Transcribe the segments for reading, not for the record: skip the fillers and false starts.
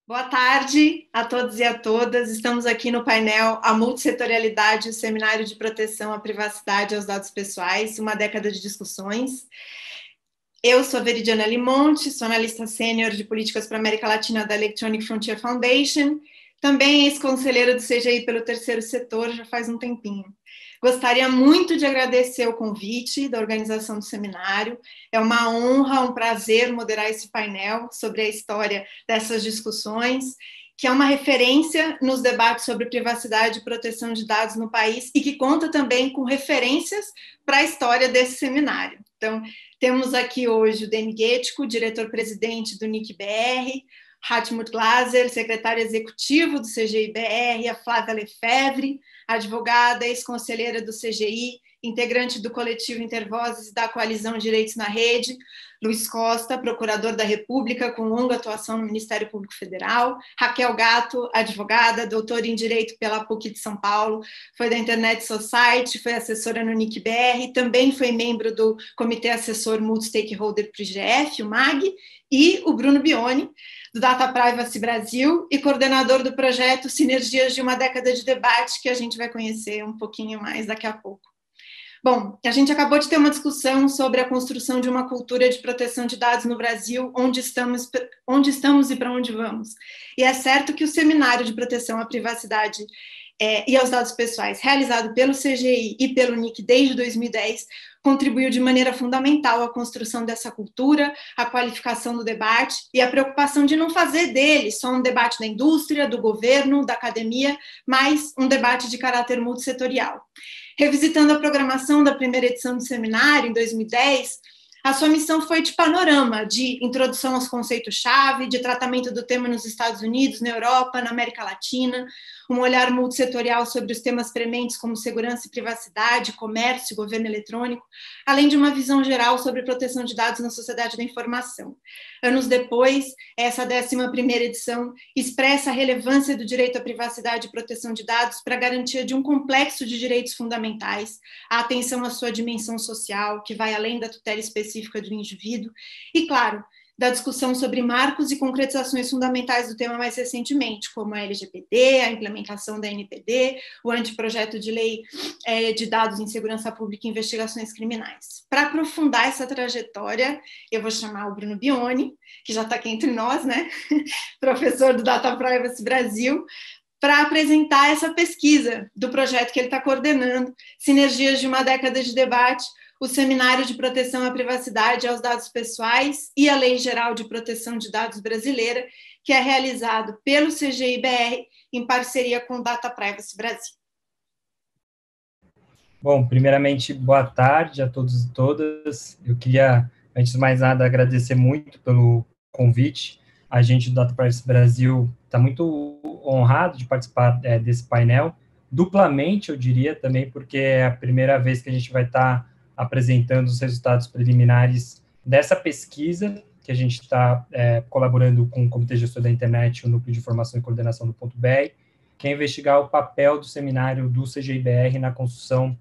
Boa tarde a todos e a todas. Estamos aqui no painel A Multissetorialidade e o Seminário de Proteção à Privacidade e aos Dados Pessoais, uma década de discussões. Eu sou a Veridiana Limonte, sou analista sênior de políticas para a América Latina da Electronic Frontier Foundation, também ex-conselheira do CGI pelo terceiro setor, já faz um tempinho. Gostaria muito de agradecer o convite da organização do seminário. É uma honra, um prazer moderar esse painel sobre a história dessas discussões, que é uma referência nos debates sobre privacidade e proteção de dados no país e que conta também com referências para a história desse seminário. Então, temos aqui hoje o Deni Guettico, diretor-presidente do NIC-BR, Hartmut Glaser, secretário executivo do CGI-BR, a Flávia Lefebvre, advogada, ex-conselheira do CGI, integrante do coletivo Intervozes e da Coalizão Direitos na Rede, Luiz Costa, procurador da República, com longa atuação no Ministério Público Federal, Raquel Gatto, advogada, doutora em Direito pela PUC de São Paulo, foi da Internet Society, foi assessora no NIC-BR, também foi membro do Comitê Assessor Multi-Stakeholder para o IGF, o MAG, e o Bruno Bioni, do Data Privacy Brasil e coordenador do projeto Sinergias de uma Década de Debate, que a gente vai conhecer um pouquinho mais daqui a pouco. Bom, a gente acabou de ter uma discussão sobre a construção de uma cultura de proteção de dados no Brasil, onde estamos e para onde vamos. E é certo que o Seminário de Proteção à Privacidade e aos Dados Pessoais, realizado pelo CGI e pelo NIC desde 2010, contribuiu de maneira fundamental à construção dessa cultura, à qualificação do debate e à preocupação de não fazer dele só um debate da indústria, do governo, da academia, mas um debate de caráter multissetorial. Revisitando a programação da primeira edição do seminário, em 2010, a sua missão foi de panorama, de introdução aos conceitos-chave, de tratamento do tema nos Estados Unidos, na Europa, na América Latina, um olhar multissetorial sobre os temas prementes como segurança e privacidade, comércio e governo eletrônico, além de uma visão geral sobre proteção de dados na sociedade da informação. Anos depois, essa 11ª edição expressa a relevância do direito à privacidade e proteção de dados para a garantia de um complexo de direitos fundamentais, a atenção à sua dimensão social, que vai além da tutela específica do indivíduo, e, claro, da discussão sobre marcos e concretizações fundamentais do tema mais recentemente, como a LGPD, a implementação da NPD, o anteprojeto de lei de dados em segurança pública e investigações criminais. Para aprofundar essa trajetória, eu vou chamar o Bruno Bioni, que já está aqui entre nós, né? Professor do Data Privacy Brasil, para apresentar essa pesquisa do projeto que ele está coordenando, Sinergias de uma Década de Debate, o Seminário de Proteção à Privacidade e aos Dados Pessoais e a Lei Geral de Proteção de Dados brasileira, que é realizado pelo CGI-BR em parceria com o Data Privacy Brasil. Bom, primeiramente, boa tarde a todos e todas. Eu queria, antes de mais nada, agradecer muito pelo convite. A gente do Data Privacy Brasil está muito honrado de participar desse painel, duplamente, eu diria, também, porque é a primeira vez que a gente vai estar apresentando os resultados preliminares dessa pesquisa, que a gente está colaborando com o Comitê Gestor da Internet, o Núcleo de Informação e Coordenação do .br, que é investigar o papel do seminário do CGI-BR na construção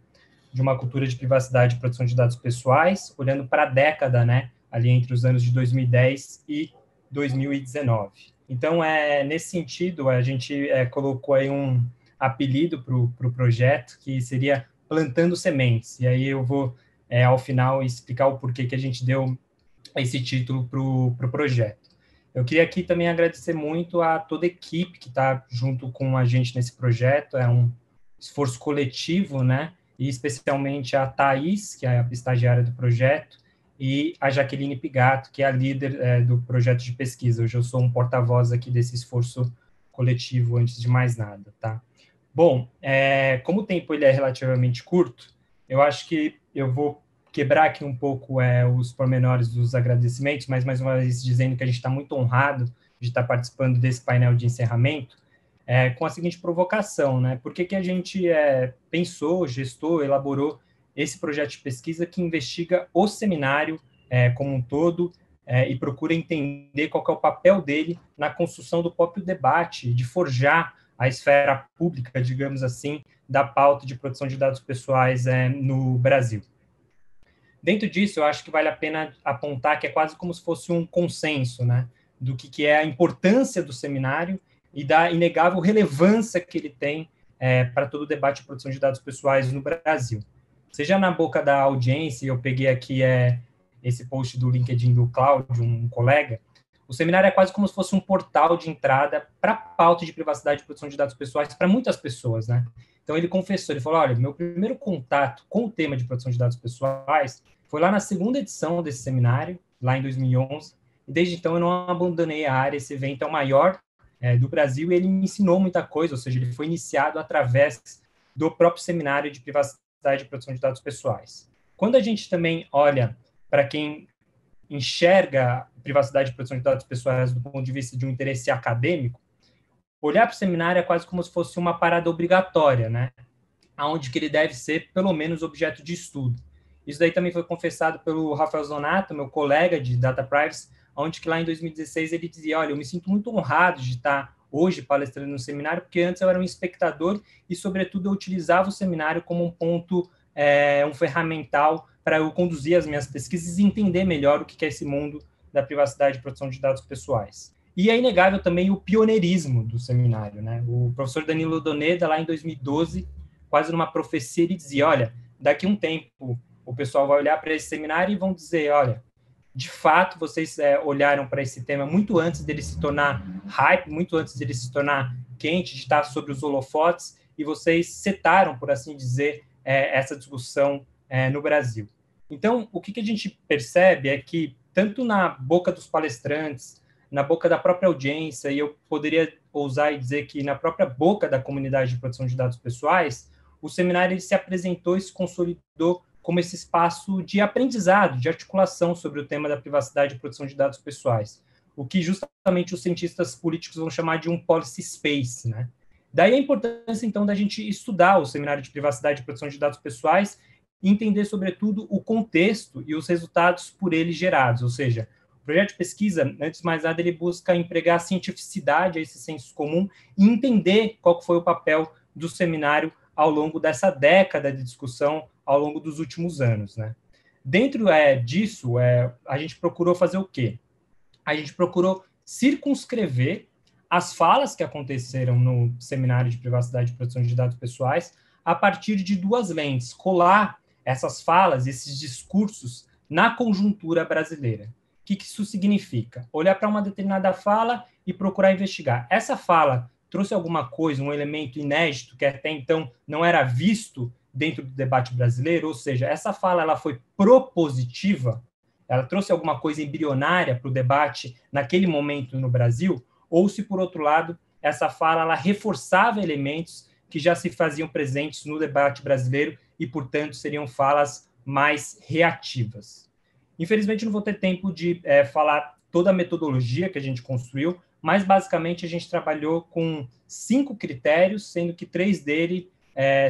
de uma cultura de privacidade e proteção de dados pessoais, olhando para a década, né, ali entre os anos de 2010 e 2019. Então, nesse sentido, a gente colocou aí um apelido para o projeto, que seria Plantando Sementes, e aí eu vou ao final explicar o porquê que a gente deu esse título para o projeto. Eu queria aqui também agradecer muito a toda a equipe que está junto com a gente nesse projeto, é um esforço coletivo, né, e especialmente a Thaís, que é a estagiária do projeto, e a Jaqueline Pigato, que é a líder do projeto de pesquisa. Hoje eu sou um porta-voz aqui desse esforço coletivo, antes de mais nada, tá? Bom, como o tempo ele é relativamente curto, eu acho que eu vou quebrar aqui um pouco os pormenores dos agradecimentos, mas mais uma vez dizendo que a gente está muito honrado de estar participando desse painel de encerramento, com a seguinte provocação, né? Por que a gente pensou, gestou, elaborou esse projeto de pesquisa que investiga o seminário como um todo e procura entender qual que é o papel dele na construção do próprio debate, de forjar a esfera pública, digamos assim, da pauta de proteção de dados pessoais no Brasil. Dentro disso, eu acho que vale a pena apontar que é quase como se fosse um consenso, né? do que é a importância do seminário e da inegável relevância que ele tem para todo o debate de proteção de dados pessoais no Brasil. Seja na boca da audiência, eu peguei aqui esse post do LinkedIn do Cláudio, um colega, o seminário é quase como se fosse um portal de entrada para a pauta de privacidade e proteção de dados pessoais para muitas pessoas, né? Então, ele confessou, ele falou, olha, meu primeiro contato com o tema de proteção de dados pessoais foi lá na segunda edição desse seminário, lá em 2011, e desde então eu não abandonei a área. Esse evento é o maior do Brasil e ele me ensinou muita coisa, ou seja, ele foi iniciado através do próprio seminário de privacidade e proteção de dados pessoais. Quando a gente também olha para quem enxerga privacidade e proteção de dados pessoais do ponto de vista de um interesse acadêmico, olhar para o seminário é quase como se fosse uma parada obrigatória, né? Onde que ele deve ser, pelo menos, objeto de estudo. Isso daí também foi confessado pelo Rafael Zonato, meu colega de Data Privacy, onde que lá em 2016 ele dizia, olha, eu me sinto muito honrado de estar hoje palestrando no seminário, porque antes eu era um espectador e, sobretudo, eu utilizava o seminário como um ponto, um ferramental para eu conduzir as minhas pesquisas e entender melhor o que é esse mundo da privacidade e proteção de dados pessoais. E é inegável também o pioneirismo do seminário, né? O professor Danilo Doneda, lá em 2012, quase numa profecia, ele dizia, olha, daqui a um tempo o pessoal vai olhar para esse seminário e vão dizer, olha, de fato, vocês olharam para esse tema muito antes dele se tornar hype, muito antes dele se tornar quente, de estar sobre os holofotes, e vocês setaram, por assim dizer, essa discussão no Brasil. Então, o que a gente percebe é que, tanto na boca dos palestrantes, na boca da própria audiência, e eu poderia ousar e dizer que na própria boca da comunidade de proteção de dados pessoais, o seminário ele se apresentou e se consolidou como esse espaço de aprendizado, de articulação sobre o tema da privacidade e proteção de dados pessoais, o que justamente os cientistas políticos vão chamar de um policy space, né? Daí a importância, então, da gente estudar o seminário de privacidade e proteção de dados pessoais e entender, sobretudo, o contexto e os resultados por ele gerados, ou seja, o projeto de pesquisa, antes de mais nada, ele busca empregar a cientificidade, esse senso comum, e entender qual foi o papel do seminário ao longo dessa década de discussão, ao longo dos últimos anos, né? Dentro disso, a gente procurou fazer o quê? A gente procurou circunscrever as falas que aconteceram no seminário de privacidade e proteção de dados pessoais a partir de duas lentes, colar essas falas, esses discursos na conjuntura brasileira. O que isso significa? Olhar para uma determinada fala e procurar investigar. Essa fala trouxe alguma coisa, um elemento inédito que até então não era visto dentro do debate brasileiro, ou seja, essa fala ela foi propositiva, ela trouxe alguma coisa embrionária para o debate naquele momento no Brasil, ou se, por outro lado, essa fala ela reforçava elementos que já se faziam presentes no debate brasileiro e, portanto, seriam falas mais reativas. Infelizmente, não vou ter tempo de falar toda a metodologia que a gente construiu, mas, basicamente, a gente trabalhou com 5 critérios, sendo que 3 deles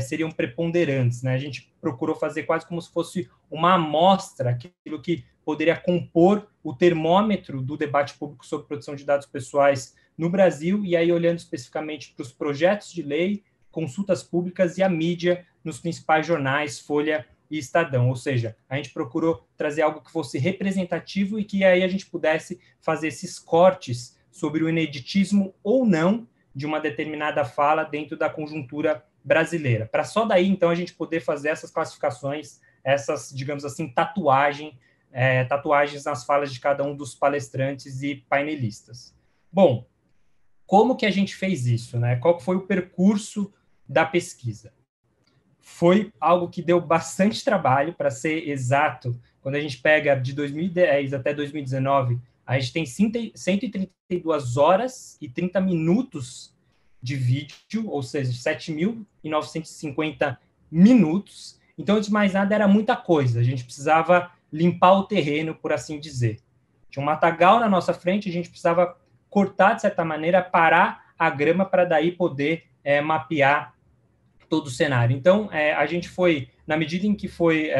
seriam preponderantes, né? A gente procurou fazer quase como se fosse uma amostra, aquilo que poderia compor o termômetro do debate público sobre proteção de dados pessoais no Brasil, e aí olhando especificamente para os projetos de lei, consultas públicas e a mídia nos principais jornais, Folha e Estadão. Ou seja, a gente procurou trazer algo que fosse representativo e que aí a gente pudesse fazer esses cortes sobre o ineditismo ou não de uma determinada fala dentro da conjuntura brasileira, para só daí, então, a gente poder fazer essas classificações, essas, digamos assim, tatuagens nas falas de cada um dos palestrantes e painelistas. Bom, como que a gente fez isso, né? Qual foi o percurso da pesquisa? Foi algo que deu bastante trabalho, para ser exato, quando a gente pega de 2010 até 2019, a gente tem 132 horas e 30 minutos de vídeo, ou seja, 7.950 minutos. Então, antes de mais nada, era muita coisa. A gente precisava limpar o terreno, por assim dizer. Tinha um matagal na nossa frente, a gente precisava cortar, de certa maneira, parar a grama para daí poder mapear todo o cenário. Então, a gente foi, na medida em que foi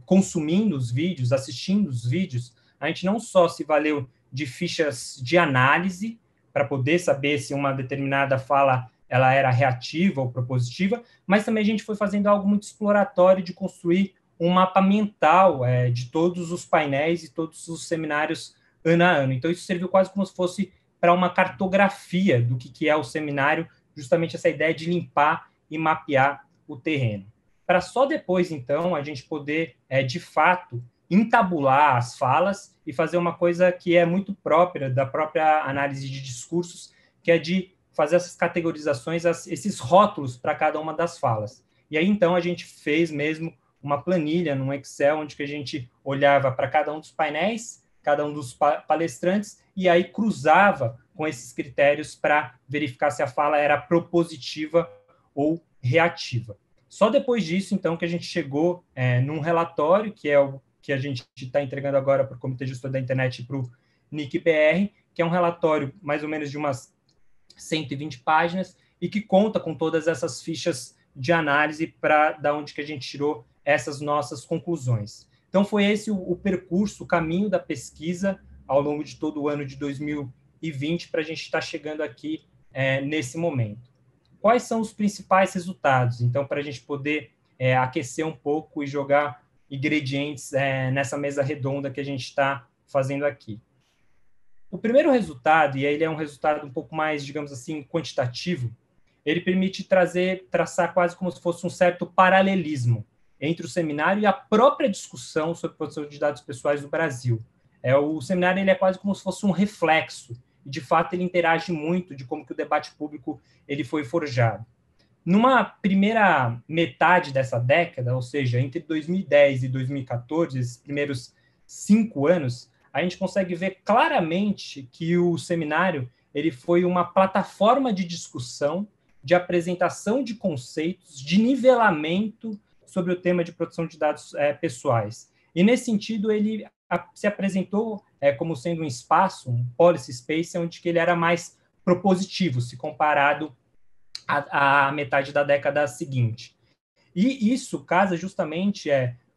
consumindo os vídeos, assistindo os vídeos, a gente não só se valeu de fichas de análise, para poder saber se uma determinada fala ela era reativa ou propositiva, mas também a gente foi fazendo algo muito exploratório de construir um mapa mental de todos os painéis e todos os seminários ano a ano. Então, isso serviu quase como se fosse para uma cartografia do que é o seminário, justamente essa ideia de limpar e mapear o terreno. Para só depois, então, a gente poder, de fato, entabular as falas e fazer uma coisa que é muito própria da própria análise de discursos, que é de fazer essas categorizações, esses rótulos para cada uma das falas. E aí, então, a gente fez mesmo uma planilha no Excel, onde que a gente olhava para cada um dos painéis, cada um dos palestrantes, e aí cruzava com esses critérios para verificar se a fala era propositiva ou reativa. Só depois disso, então, que a gente chegou num relatório, que é o que a gente está entregando agora para o Comitê Gestor da Internet e para o NIC-BR, que é um relatório mais ou menos de umas 120 páginas e que conta com todas essas fichas de análise para da onde que a gente tirou essas nossas conclusões. Então, foi esse o percurso, o caminho da pesquisa ao longo de todo o ano de 2020 para a gente estar chegando aqui nesse momento. Quais são os principais resultados? Então, para a gente poder aquecer um pouco e jogar ingredientes nessa mesa redonda que a gente está fazendo aqui. O primeiro resultado, e ele é um resultado um pouco mais, digamos assim, quantitativo, ele permite traçar quase como se fosse um certo paralelismo entre o seminário e a própria discussão sobre proteção de dados pessoais no Brasil. O seminário ele é quase como se fosse um reflexo, e de fato ele interage muito de como que o debate público ele foi forjado. Numa primeira metade dessa década, ou seja, entre 2010 e 2014, esses primeiros 5 anos, a gente consegue ver claramente que o seminário ele foi uma plataforma de discussão, de apresentação de conceitos, de nivelamento sobre o tema de proteção de dados pessoais. E, nesse sentido, ele se apresentou como sendo um espaço, um policy space, onde que ele era mais propositivo, se comparado à metade da década seguinte. E isso casa justamente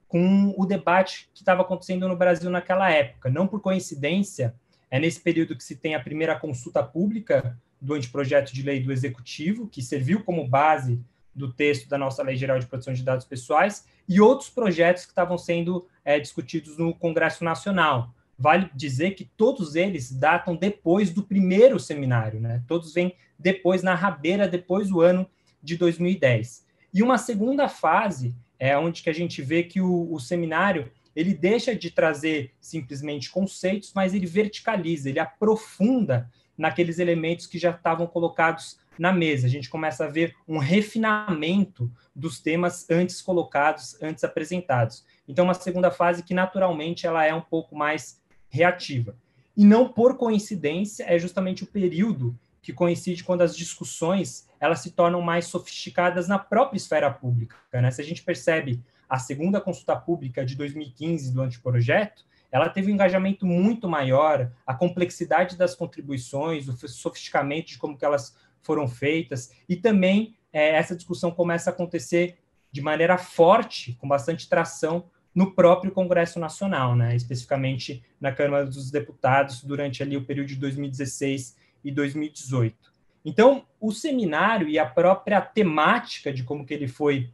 com o debate que estava acontecendo no Brasil naquela época. Não por coincidência, nesse período que se tem a primeira consulta pública do anteprojeto de lei do Executivo, que serviu como base do texto da nossa Lei Geral de Proteção de Dados Pessoais, e outros projetos que estavam sendo discutidos no Congresso Nacional. Vale dizer que todos eles datam depois do primeiro seminário, né? Todos vêm depois, na rabeira, depois do ano de 2010. E uma segunda fase onde que a gente vê que o seminário ele deixa de trazer simplesmente conceitos, mas ele verticaliza, ele aprofunda naqueles elementos que já estavam colocados na mesa. A gente começa a ver um refinamento dos temas antes colocados, antes apresentados. Então, uma segunda fase que, naturalmente, ela é um pouco mais reativa. E não por coincidência, é justamente o período que coincide quando as discussões elas se tornam mais sofisticadas na própria esfera pública, né? Se a gente percebe a segunda consulta pública de 2015 do anteprojeto, ela teve um engajamento muito maior, a complexidade das contribuições, o sofisticamento de como que elas foram feitas, e também essa discussão começa a acontecer de maneira forte, com bastante tração, no próprio Congresso Nacional, né? Especificamente na Câmara dos Deputados, durante ali o período de 2016 e 2018. Então, o seminário e a própria temática de como que ele foi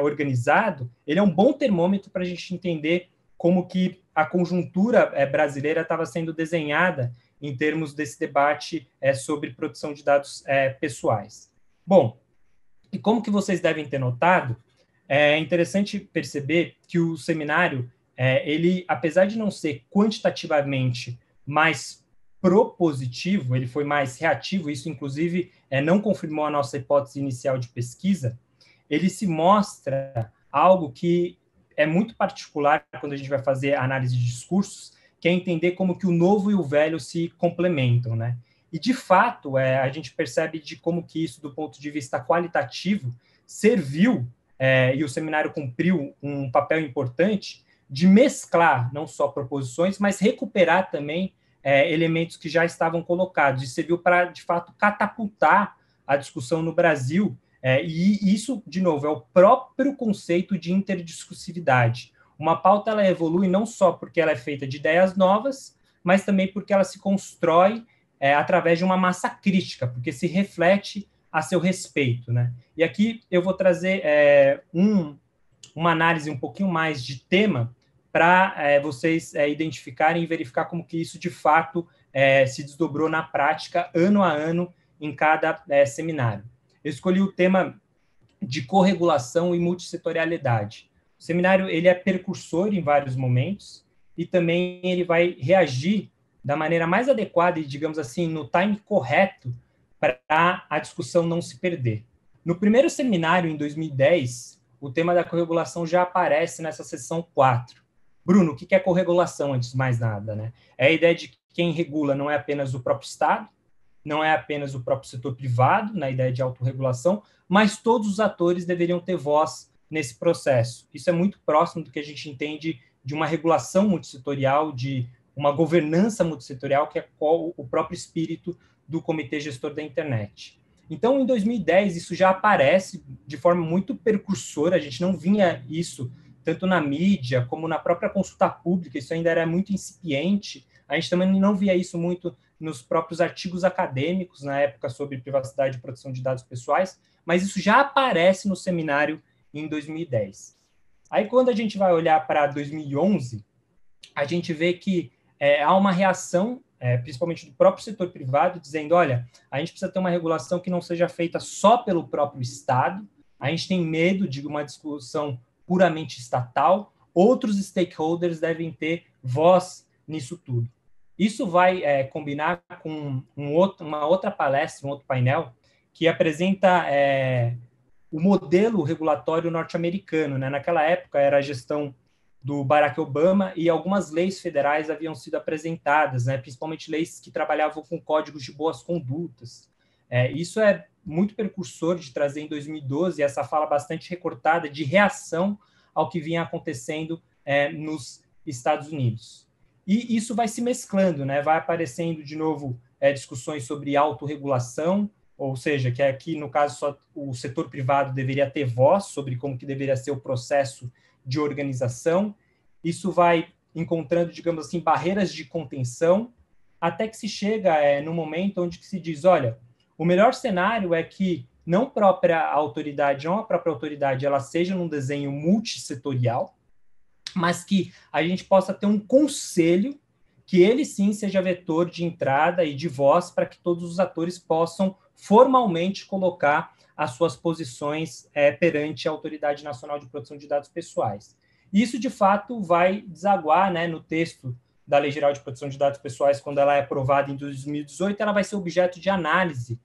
organizado, ele é um bom termômetro para a gente entender como que a conjuntura brasileira estava sendo desenhada em termos desse debate sobre proteção de dados pessoais. Bom, e como que vocês devem ter notado, é interessante perceber que o seminário, ele, apesar de não ser quantitativamente mais propositivo, ele foi mais reativo, isso, inclusive, não confirmou a nossa hipótese inicial de pesquisa, ele se mostra algo que é muito particular quando a gente vai fazer a análise de discursos, que é entender como que o novo e o velho se complementam, né? E, de fato, a gente percebe de como que isso, do ponto de vista qualitativo, serviu, e o seminário cumpriu um papel importante de mesclar não só proposições, mas recuperar também elementos que já estavam colocados, e serviu para, de fato, catapultar a discussão no Brasil, e isso, de novo, é o próprio conceito de interdiscursividade. Uma pauta ela evolui não só porque ela é feita de ideias novas, mas também porque ela se constrói através de uma massa crítica, porque se reflete a seu respeito, né? E aqui eu vou trazer uma análise um pouquinho mais de tema para vocês identificarem e verificar como que isso, de fato, se desdobrou na prática, ano a ano, em cada seminário. Eu escolhi o tema de corregulação e multissetorialidade. O seminário ele é precursor em vários momentos e também ele vai reagir da maneira mais adequada e, digamos assim, no time correto para a discussão não se perder. No primeiro seminário, em 2010, o tema da corregulação já aparece nessa sessão 4. Bruno, o que é corregulação, antes de mais nada, né? É a ideia de que quem regula não é apenas o próprio Estado, não é apenas o próprio setor privado, na ideia de autorregulação, mas todos os atores deveriam ter voz nesse processo. Isso é muito próximo do que a gente entende de uma regulação multissetorial, de uma governança multissetorial, que é o próprio espírito do Comitê Gestor da Internet. Então, em 2010, isso já aparece de forma muito precursora, a gente não vinha isso tanto na mídia como na própria consulta pública, isso ainda era muito incipiente, a gente também não via isso muito nos próprios artigos acadêmicos, na época, sobre privacidade e proteção de dados pessoais, mas isso já aparece no seminário em 2010. Aí, quando a gente vai olhar para 2011, a gente vê que há uma reação, principalmente do próprio setor privado, dizendo, olha, a gente precisa ter uma regulação que não seja feita só pelo próprio Estado, a gente tem medo de uma discussão puramente estatal, outros stakeholders devem ter voz nisso tudo. Isso vai combinar com uma outra palestra, um outro painel, que apresenta o modelo regulatório norte-americano, né? Naquela época era a gestão do Barack Obama e algumas leis federais haviam sido apresentadas, né? Principalmente leis que trabalhavam com códigos de boas condutas. Isso é muito precursor de trazer em 2012 essa fala bastante recortada de reação ao que vinha acontecendo nos Estados Unidos. E isso vai se mesclando, né? Vai aparecendo de novo discussões sobre autorregulação, ou seja, que aqui, no caso, só o setor privado deveria ter voz sobre como que deveria ser o processo de organização. Isso vai encontrando, digamos assim, barreiras de contenção, até que se chega no momento onde se diz, olha, o melhor cenário é que não a própria autoridade ela seja num desenho multissetorial, mas que a gente possa ter um conselho que ele sim seja vetor de entrada e de voz para que todos os atores possam formalmente colocar as suas posições perante a Autoridade Nacional de Proteção de Dados Pessoais. Isso, de fato, vai desaguar, né, no texto da Lei Geral de Proteção de Dados Pessoais, quando ela é aprovada em 2018, ela vai ser objeto de análise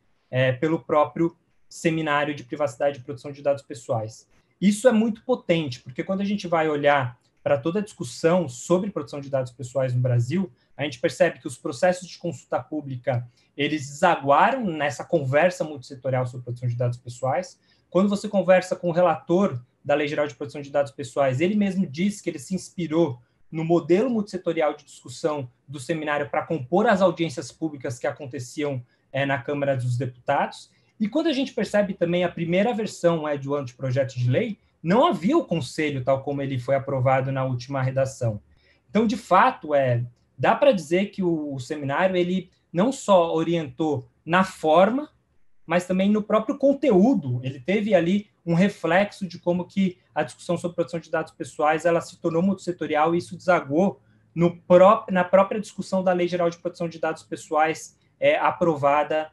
pelo próprio Seminário de Privacidade e Proteção de Dados Pessoais. Isso é muito potente, porque quando a gente vai olhar para toda a discussão sobre proteção de dados pessoais no Brasil, a gente percebe que os processos de consulta pública, eles desaguaram nessa conversa multissetorial sobre proteção de dados pessoais. Quando você conversa com o relator da Lei Geral de Proteção de Dados Pessoais, ele mesmo diz que ele se inspirou no modelo multissetorial de discussão do seminário para compor as audiências públicas que aconteciam na Câmara dos Deputados. E quando a gente percebe também a primeira versão do anteprojeto de lei, não havia o conselho tal como ele foi aprovado na última redação. Então, de fato, dá para dizer que o seminário ele não só orientou na forma, mas também no próprio conteúdo. Ele teve ali um reflexo de como que a discussão sobre proteção de dados pessoais ela se tornou multissetorial e isso desagou na própria discussão da Lei Geral de Proteção de Dados Pessoais aprovada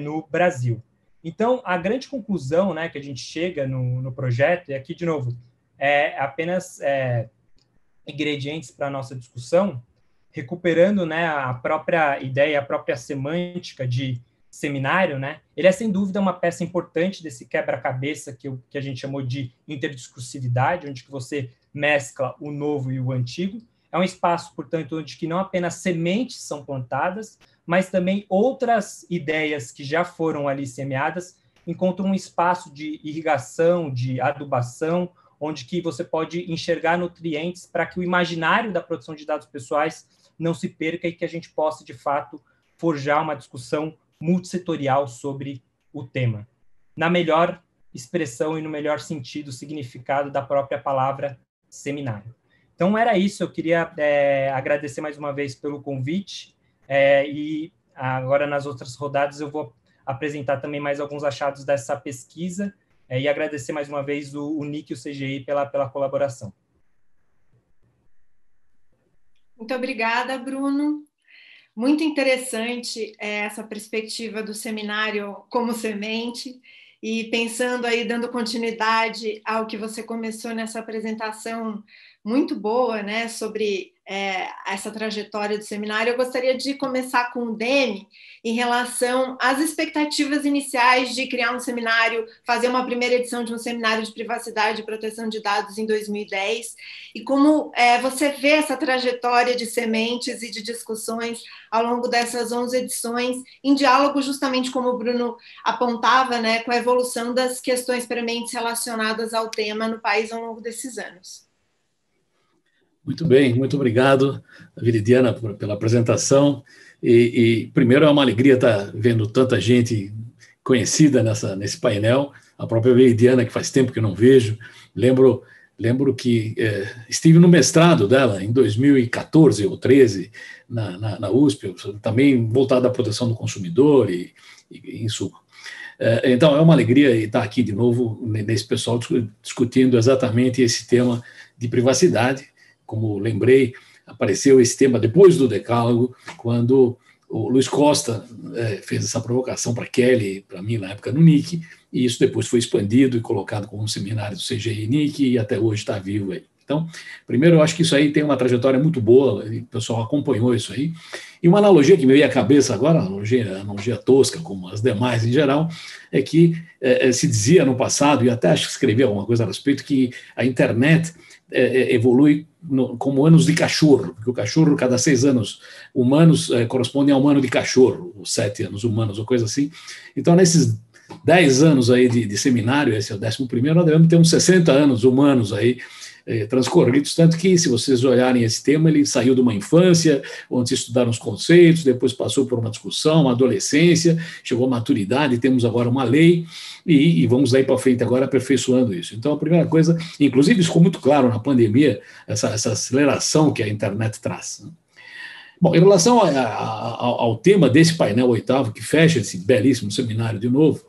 no Brasil. Então, a grande conclusão, né, que a gente chega no projeto, e aqui, de novo, apenas ingredientes para a nossa discussão, recuperando, né, a própria ideia, a própria semântica de seminário, né, ele é, sem dúvida, uma peça importante desse quebra-cabeça que a gente chamou de interdiscursividade, onde que você mescla o novo e o antigo. É um espaço, portanto, onde que não apenas sementes são plantadas, mas também outras ideias que já foram ali semeadas encontram um espaço de irrigação, de adubação, onde que você pode enxergar nutrientes para que o imaginário da produção de dados pessoais não se perca e que a gente possa, de fato, forjar uma discussão multissetorial sobre o tema, na melhor expressão e no melhor sentido, significado da própria palavra seminário. Então, era isso. Eu queria agradecer mais uma vez pelo convite e agora, nas outras rodadas, eu vou apresentar também mais alguns achados dessa pesquisa e agradecer mais uma vez o NIC e o CGI pela colaboração. Muito obrigada, Bruno. Muito interessante essa perspectiva do seminário como semente, e pensando aí, dando continuidade ao que você começou nessa apresentação muito boa, né, sobre essa trajetória do seminário, eu gostaria de começar com o Demi em relação às expectativas iniciais de criar um seminário, fazer uma primeira edição de um seminário de privacidade e proteção de dados em 2010, e como você vê essa trajetória de sementes e de discussões ao longo dessas 11 edições, em diálogo justamente como o Bruno apontava, né, com a evolução das questões prementes relacionadas ao tema no país ao longo desses anos. Muito bem, muito obrigado, Viridiana, pela apresentação. Primeiro, é uma alegria estar vendo tanta gente conhecida nesse painel, a própria Viridiana, que faz tempo que eu não vejo. Lembro que estive no mestrado dela em 2014 ou 2013, na USP, também voltado à proteção do consumidor e em suma. Então, é uma alegria estar aqui de novo nesse pessoal discutindo exatamente esse tema de privacidade. Como lembrei, apareceu esse tema depois do Decálogo, quando o Luiz Costa fez essa provocação para Kelly, para mim, na época no NIC, e isso depois foi expandido e colocado como um seminário do CGI NIC, e até hoje está vivo aí. Então, primeiro, eu acho que isso aí tem uma trajetória muito boa, o pessoal acompanhou isso aí. E uma analogia que me veio à cabeça agora, analogia tosca, como as demais em geral, é que se dizia no passado, e até acho que escrevi alguma coisa a respeito, que a internet evolui como anos de cachorro, porque o cachorro, cada 6 anos humanos, corresponde a um ano de cachorro, ou 7 anos humanos, ou coisa assim. Então, nesses 10 anos aí de seminário, esse é o 11º, nós devemos ter uns 60 anos humanos aí, transcorridos, tanto que, se vocês olharem esse tema, ele saiu de uma infância, onde se estudaram os conceitos, depois passou por uma discussão, uma adolescência, chegou à maturidade, temos agora uma lei, e vamos daí para frente agora aperfeiçoando isso. Então, a primeira coisa, inclusive isso ficou muito claro na pandemia, essa aceleração que a internet traz. Bom, em relação ao tema desse painel 8º, que fecha esse belíssimo seminário de novo,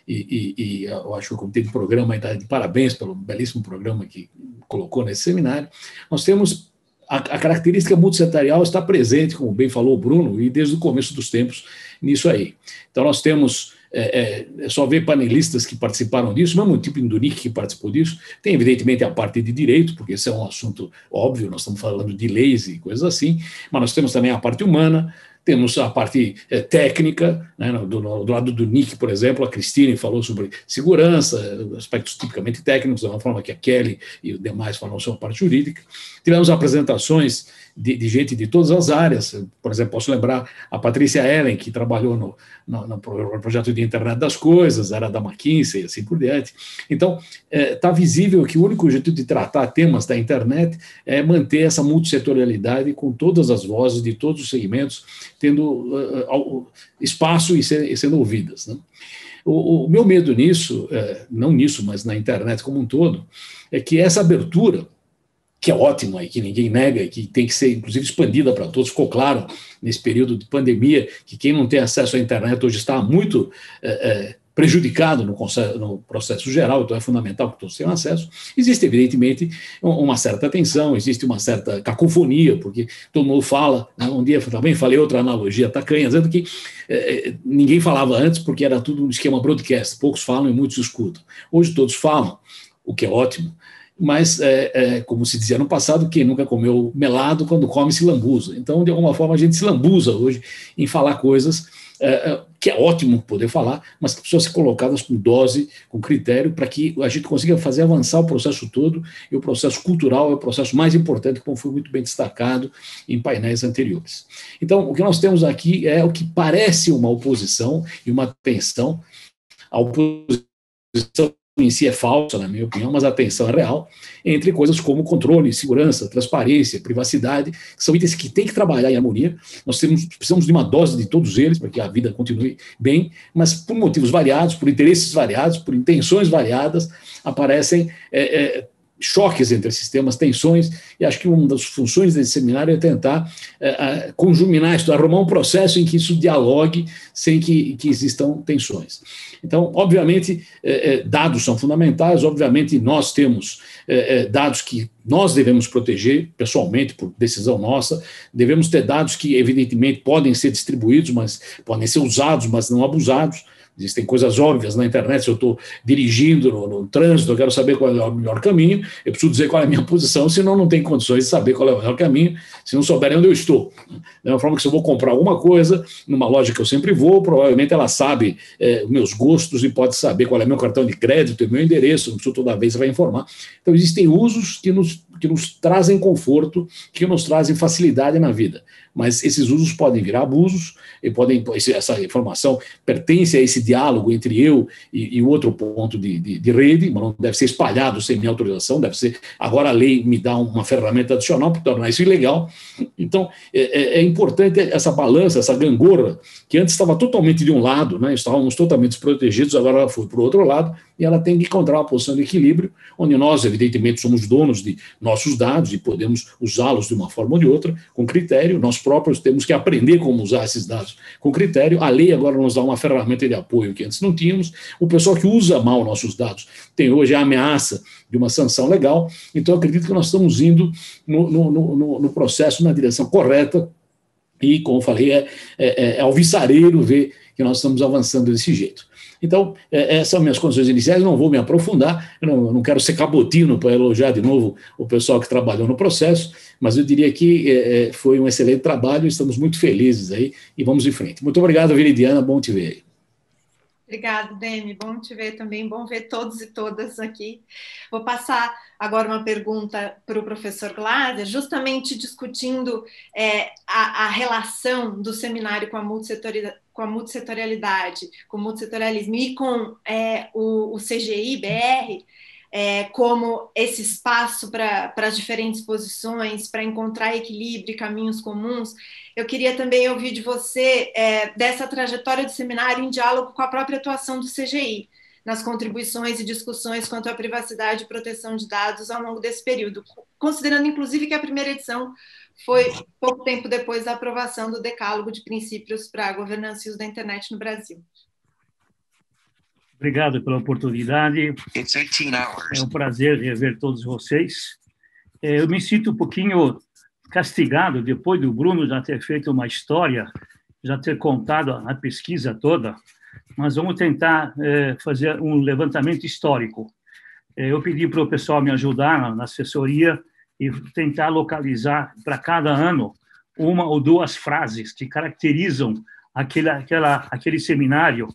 e eu acho que o comitê de programa está de parabéns pelo belíssimo programa que colocou nesse seminário. Nós temos a característica multissetorial está presente, como bem falou o Bruno, e desde o começo dos tempos nisso aí. Então, nós temos, só ver panelistas que participaram disso, mesmo o tipo do NIC que participou disso. Tem, evidentemente, a parte de direito, porque esse é um assunto óbvio, nós estamos falando de leis e coisas assim, mas nós temos também a parte humana, temos a parte técnica, né, do lado do NIC, por exemplo, a Cristine falou sobre segurança, aspectos tipicamente técnicos, da mesma forma que a Kelly e os demais falaram sobre a parte jurídica. Tivemos apresentações de gente de todas as áreas, por exemplo, posso lembrar a Patrícia Ellen, que trabalhou no projeto de Internet das Coisas, era da McKinsey e assim por diante. Então, está visível que o único jeito de tratar temas da internet é manter essa multissetorialidade com todas as vozes de todos os segmentos, tendo espaço e sendo ouvidas, né? O meu medo nisso, não nisso, mas na internet como um todo, é que essa abertura, que é ótima e que ninguém nega e que tem que ser, inclusive, expandida para todos. Ficou claro, nesse período de pandemia, que quem não tem acesso à internet hoje está muito prejudicado no processo geral, então é fundamental que todos tenham acesso. Existe, evidentemente, uma certa tensão, existe uma certa cacofonia, porque todo mundo fala, né? Um dia também falei outra analogia tacanha, dizendo que ninguém falava antes porque era tudo um esquema broadcast, poucos falam e muitos escutam. Hoje todos falam, o que é ótimo, mas, como se dizia no passado, quem nunca comeu melado, quando come se lambuza. Então, de alguma forma, a gente se lambuza hoje em falar coisas que é ótimo poder falar, mas que precisam ser colocadas com dose, com critério, para que a gente consiga fazer avançar o processo todo, e o processo cultural é o processo mais importante, como foi muito bem destacado em painéis anteriores. Então, o que nós temos aqui é o que parece uma oposição e uma tensão. A oposição em si é falsa, na minha opinião, mas a tensão é real, entre coisas como controle, segurança, transparência, privacidade, que são itens que tem que trabalhar em harmonia. Nós precisamos de uma dose de todos eles para que a vida continue bem, mas por motivos variados, por interesses variados, por intenções variadas, aparecem choques entre sistemas, tensões, e acho que uma das funções desse seminário é tentar conjuminar isso, arrumar um processo em que isso dialogue sem que existam tensões. Então, obviamente, dados são fundamentais, obviamente nós temos dados que nós devemos proteger pessoalmente, por decisão nossa, devemos ter dados que, evidentemente, podem ser distribuídos, mas podem ser usados, mas não abusados. Existem coisas óbvias na internet. Se eu estou dirigindo no trânsito, eu quero saber qual é o melhor caminho, eu preciso dizer qual é a minha posição, senão não tem condições de saber qual é o melhor caminho, se não souberem onde eu estou. Da mesma forma que se eu vou comprar alguma coisa, numa loja que eu sempre vou, provavelmente ela sabe os meus gostos e pode saber qual é meu cartão de crédito e meu endereço, não preciso toda vez vai informar. Então, existem usos que nos trazem conforto, que nos trazem facilidade na vida. Mas esses usos podem virar abusos, e essa informação pertence a esse diálogo entre eu e o outro ponto de rede, mas não deve ser espalhado sem minha autorização, deve ser, agora a lei me dá uma ferramenta adicional para tornar isso ilegal. Então, é importante essa balança, essa gangorra, que antes estava totalmente de um lado, né, estávamos totalmente desprotegidos, agora ela foi para o outro lado, e ela tem que encontrar uma posição de equilíbrio, onde nós, evidentemente, somos donos de nossos dados e podemos usá-los de uma forma ou de outra, com critério. Nós próprios temos que aprender como usar esses dados com critério. A lei agora nos dá uma ferramenta de apoio que antes não tínhamos. O pessoal que usa mal nossos dados tem hoje a ameaça de uma sanção legal. Então, eu acredito que nós estamos indo no processo na direção correta e, como eu falei, é alvissareiro ver que nós estamos avançando desse jeito. Então, essas são minhas condições iniciais, não vou me aprofundar, eu não quero ser cabotino para elogiar de novo o pessoal que trabalhou no processo, mas eu diria que foi um excelente trabalho, estamos muito felizes aí e vamos em frente. Muito obrigado, Viridiana, bom te ver aí. Obrigada, Demi, bom te ver também, bom ver todos e todas aqui. Vou passar agora uma pergunta para o professor Glaser, justamente discutindo a relação do seminário com a multissetorialidade, com o multissetorialismo e com o CGI-BR, como esse espaço para as diferentes posições, para encontrar equilíbrio e caminhos comuns. Eu queria também ouvir de você dessa trajetória do seminário em diálogo com a própria atuação do CGI, nas contribuições e discussões quanto à privacidade e proteção de dados ao longo desse período, considerando, inclusive, que a primeira edição foi pouco tempo depois da aprovação do Decálogo de Princípios para a Governança e Uso da Internet no Brasil. Obrigado pela oportunidade. É um prazer rever todos vocês. Eu me sinto um pouquinho castigado, depois do Bruno já ter feito uma história, já ter contado a pesquisa toda, mas vamos tentar fazer um levantamento histórico. Eu pedi para o pessoal me ajudar na assessoria e tentar localizar para cada ano uma ou duas frases que caracterizam aquele seminário.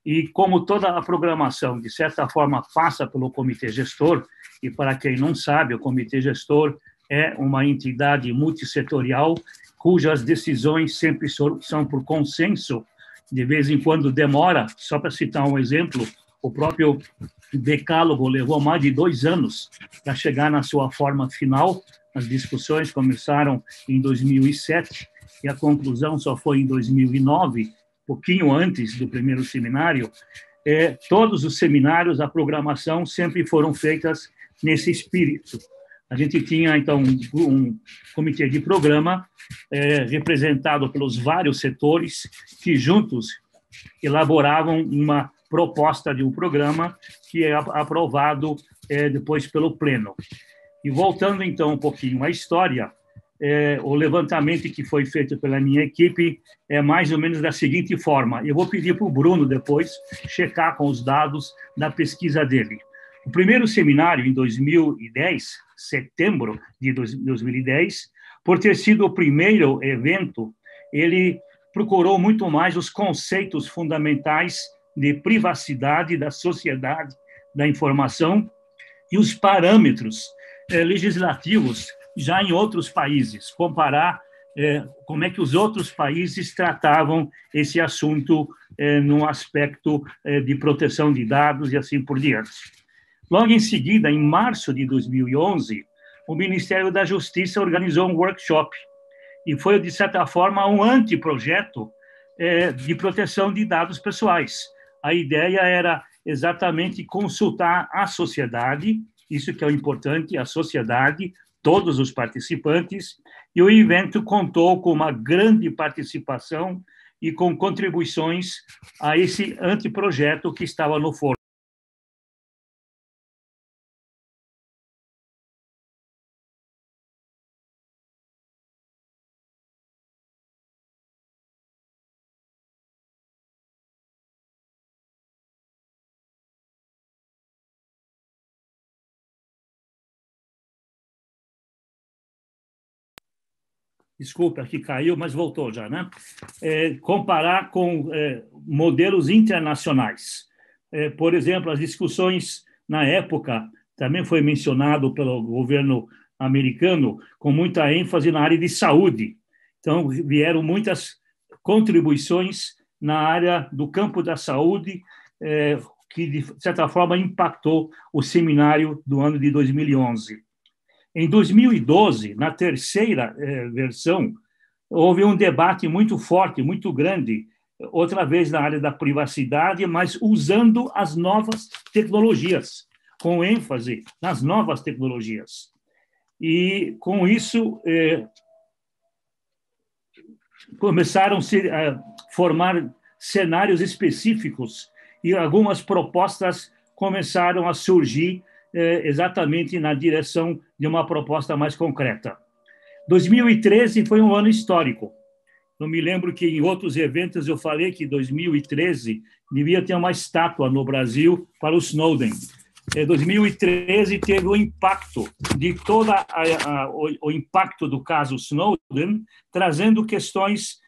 E como toda a programação, de certa forma, passa pelo comitê gestor, e para quem não sabe, o comitê gestor é uma entidade multissetorial cujas decisões sempre são por consenso, de vez em quando demora. Só para citar um exemplo, o próprio Decálogo levou mais de 2 anos para chegar na sua forma final. As discussões começaram em 2007 e a conclusão só foi em 2009, pouquinho antes do primeiro seminário. Todos os seminários, a programação sempre foram feitas nesse espírito. A gente tinha, então, um comitê de programa representado pelos vários setores que juntos elaboravam uma proposta de um programa que é aprovado depois pelo Pleno. E voltando, então, um pouquinho à história, o levantamento que foi feito pela minha equipe é mais ou menos da seguinte forma. Eu vou pedir para o Bruno depois checar com os dados da pesquisa dele. O primeiro seminário, em 2010, setembro de 2010, por ter sido o primeiro evento, ele procurou muito mais os conceitos fundamentais de privacidade da sociedade da informação e os parâmetros legislativos já em outros países, comparar como é que os outros países tratavam esse assunto no aspecto de proteção de dados e assim por diante. Logo em seguida, em março de 2011, o Ministério da Justiça organizou um workshop e foi, de certa forma, um anteprojeto de proteção de dados pessoais. A ideia era exatamente consultar a sociedade isso que é o importante, a sociedade, todos os participantes, e o evento contou com uma grande participação e com contribuições a esse anteprojeto que estava no forno. Desculpa, aqui caiu, mas voltou já, né? Comparar com modelos internacionais. Por exemplo, as discussões na época, também foi mencionado pelo governo americano, com muita ênfase na área de saúde. Então, vieram muitas contribuições na área do campo da saúde, que, de certa forma, impactou o seminário do ano de 2011. Em 2012, na terceira versão, houve um debate muito forte, muito grande, outra vez na área da privacidade, mas usando as novas tecnologias, com ênfase nas novas tecnologias. E, com isso, começaram-se a formar cenários específicos e algumas propostas começaram a surgir exatamente na direção de uma proposta mais concreta. 2013 foi um ano histórico. Eu me lembro que em outros eventos eu falei que 2013 devia ter uma estátua no Brasil para o Snowden. 2013 teve o impacto de o impacto do caso Snowden, trazendo questões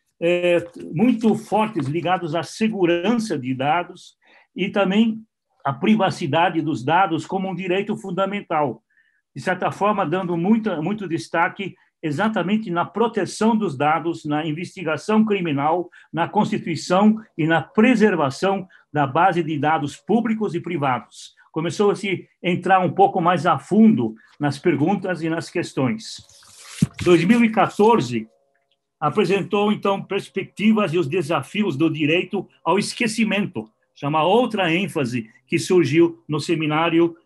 muito fortes ligadas à segurança de dados e também a privacidade dos dados como um direito fundamental, de certa forma, dando muito destaque exatamente na proteção dos dados, na investigação criminal, na constituição e na preservação da base de dados públicos e privados. Começou a se entrar um pouco mais a fundo nas perguntas e nas questões. 2014 apresentou, então, perspectivas e os desafios do direito ao esquecimento, chama outra ênfase que surgiu no seminário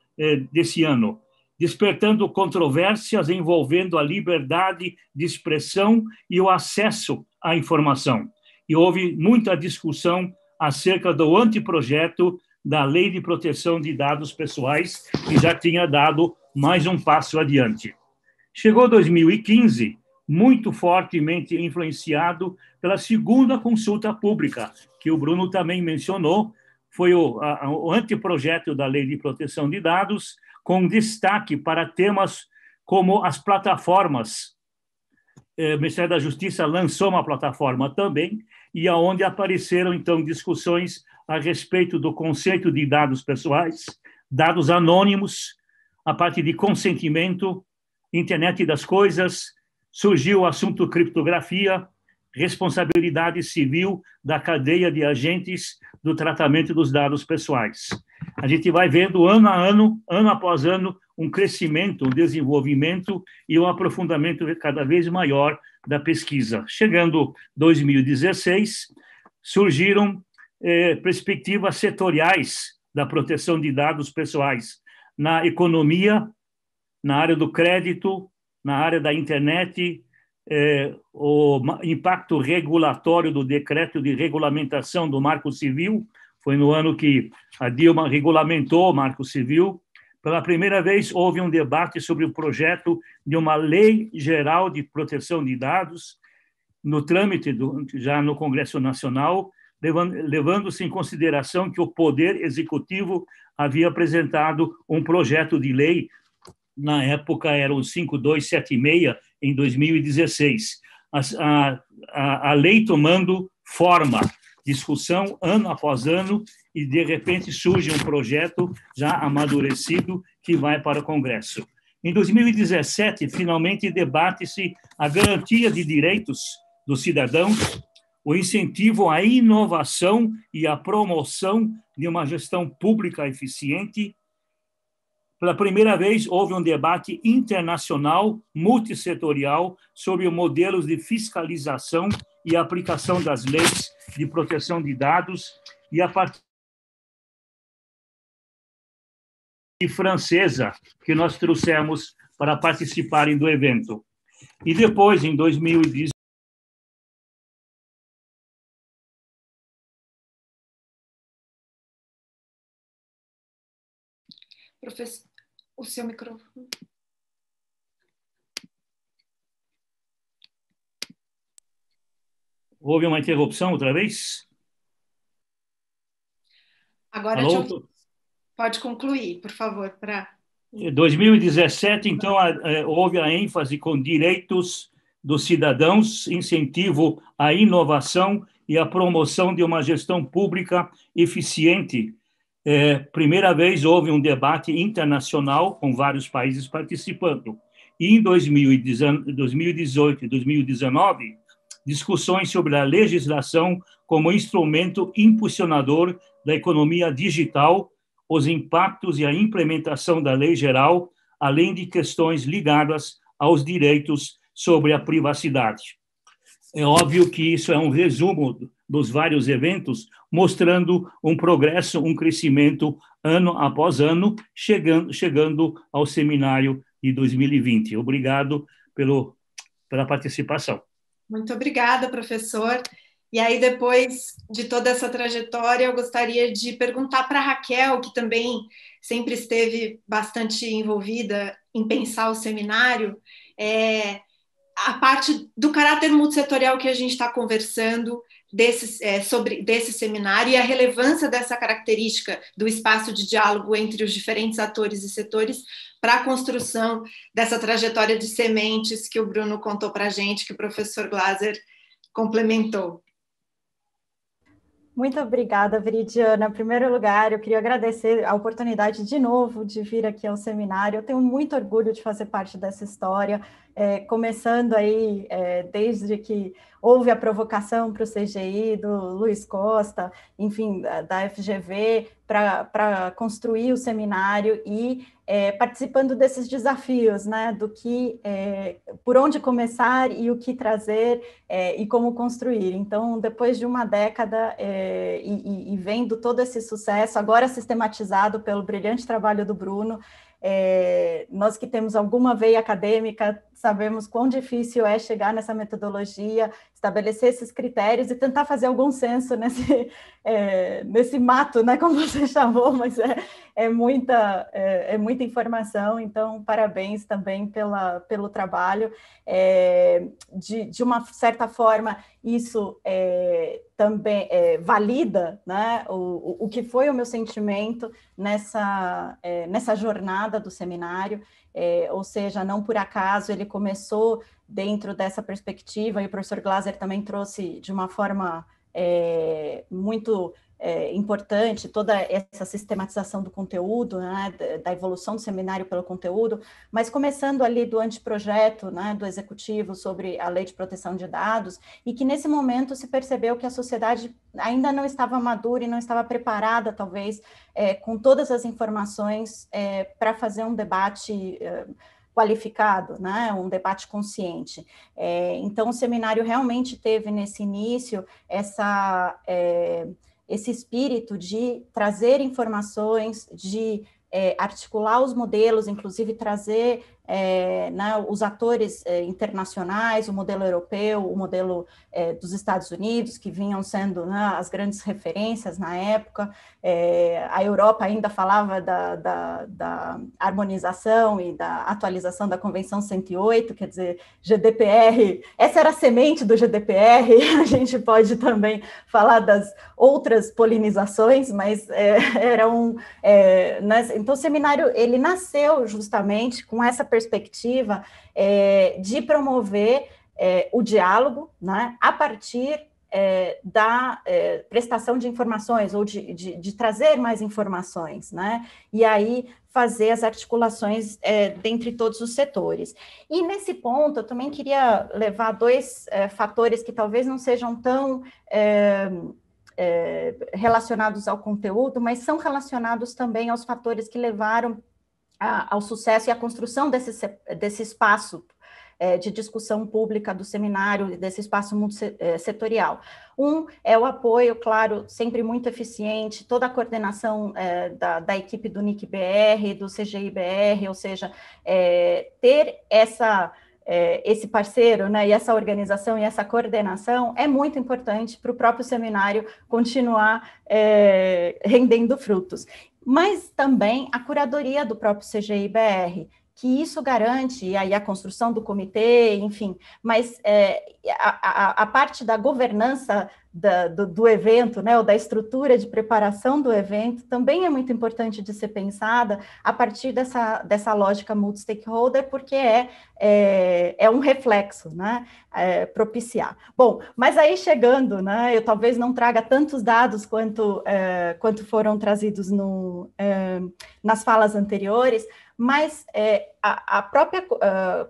desse ano, despertando controvérsias envolvendo a liberdade de expressão e o acesso à informação. E houve muita discussão acerca do anteprojeto da Lei de Proteção de Dados Pessoais, que já tinha dado mais um passo adiante. Chegou 2015, muito fortemente influenciado pela segunda consulta pública, que o Bruno também mencionou, foi o anteprojeto da Lei de Proteção de Dados, com destaque para temas como as plataformas. O Ministério da Justiça lançou uma plataforma também, e aonde apareceram, então, discussões a respeito do conceito de dados pessoais, dados anônimos, a parte de consentimento, internet das coisas, surgiu o assunto criptografia, responsabilidade civil da cadeia de agentes do tratamento dos dados pessoais. A gente vai vendo ano a ano, ano após ano, um crescimento, um desenvolvimento e um aprofundamento cada vez maior da pesquisa. Chegando 2016, surgiram perspectivas setoriais da proteção de dados pessoais na economia, na área do crédito, na área da internet, o impacto regulatório do decreto de regulamentação do Marco Civil. Foi no ano que a Dilma regulamentou o Marco Civil. Pela primeira vez, houve um debate sobre o projeto de uma lei geral de proteção de dados no trâmite já no Congresso Nacional, levando-se em consideração que o Poder Executivo havia apresentado um projeto de lei, na época era o 5276, em 2016. A lei tomando forma, discussão ano após ano, e, de repente, surge um projeto já amadurecido que vai para o Congresso. Em 2017, finalmente, debate-se a garantia de direitos dos cidadãos, o incentivo à inovação e à promoção de uma gestão pública eficiente. Pela primeira vez, houve um debate internacional, multissetorial, sobre modelos de fiscalização e aplicação das leis de proteção de dados, e a partir francesa que nós trouxemos para participarem do evento. E depois, em 2018, professor, o seu microfone. Houve uma interrupção outra vez? Agora pode concluir, por favor. Em 2017, então, houve a ênfase com direitos dos cidadãos, incentivo à inovação e à promoção de uma gestão pública eficiente. Primeira vez houve um debate internacional com vários países participando. E em 2018 e 2019, discussões sobre a legislação como instrumento impulsionador da economia digital, os impactos e a implementação da lei geral, além de questões ligadas aos direitos sobre a privacidade. É óbvio que isso é um resumo dos vários eventos, mostrando um progresso, um crescimento ano após ano, chegando ao seminário de 2020. Obrigado pela participação. Muito obrigada, professor. E aí, depois de toda essa trajetória, eu gostaria de perguntar para a Raquel, que também sempre esteve bastante envolvida em pensar o seminário, a parte do caráter multissetorial que a gente está conversando sobre desse seminário e a relevância dessa característica do espaço de diálogo entre os diferentes atores e setores para a construção dessa trajetória de sementes que o Bruno contou para a gente, que o professor Glaser complementou. Muito obrigada, Viridiana. Em primeiro lugar, eu queria agradecer a oportunidade de novo de vir aqui ao seminário. Eu tenho muito orgulho de fazer parte dessa história, começando aí desde que houve a provocação para o CGI do Luiz Costa, enfim, da FGV, para construir o seminário e participando desses desafios, né, do que, por onde começar e o que trazer e como construir. Então, depois de uma década e vendo todo esse sucesso, agora sistematizado pelo brilhante trabalho do Bruno, nós que temos alguma veia acadêmica sabemos quão difícil é chegar nessa metodologia, estabelecer esses critérios e tentar fazer algum senso nesse mato, né, como você chamou, mas é muita informação, então parabéns também pelo trabalho. De uma certa forma, isso também valida, né, o que foi o meu sentimento nessa jornada do seminário, ou seja, não por acaso ele começou dentro dessa perspectiva, e o professor Glaser também trouxe de uma forma muito importante toda essa sistematização do conteúdo, né, da evolução do seminário pelo conteúdo, mas começando ali do anteprojeto, né, do executivo sobre a lei de proteção de dados, e que nesse momento se percebeu que a sociedade ainda não estava madura e não estava preparada, talvez, com todas as informações para fazer um debate qualificado, né, um debate consciente. Então, o seminário realmente teve nesse início esse espírito de trazer informações, de articular os modelos, inclusive trazer né, os atores internacionais, o modelo europeu, o modelo dos Estados Unidos, que vinham sendo, né, as grandes referências na época. A Europa ainda falava da harmonização e da atualização da Convenção 108, quer dizer, GDPR, essa era a semente do GDPR, a gente pode também falar das outras polinizações, mas então o seminário ele nasceu justamente com essa perspectiva de promover o diálogo, né, a partir da prestação de informações, ou de trazer mais informações, né, e aí fazer as articulações dentre todos os setores. E nesse ponto, eu também queria levar dois fatores que talvez não sejam tão relacionados ao conteúdo, mas são relacionados também aos fatores que levaram ao sucesso e à construção desse espaço de discussão pública do seminário, desse espaço multissetorial. Um é o apoio, claro, sempre muito eficiente, toda a coordenação da equipe do NIC-BR, do CGI-BR, ou seja, ter esse parceiro, né, e essa organização e essa coordenação é muito importante para o próprio seminário continuar rendendo frutos. Mas também a curadoria do próprio CGI-BR, que isso garante, e aí a construção do comitê, enfim, mas a parte da governança do evento, né, ou da estrutura de preparação do evento, também é muito importante de ser pensada a partir dessa lógica multi-stakeholder, porque é um reflexo, né, propiciar. Bom, mas aí chegando, né, eu talvez não traga tantos dados quanto foram trazidos nas falas anteriores, mas a própria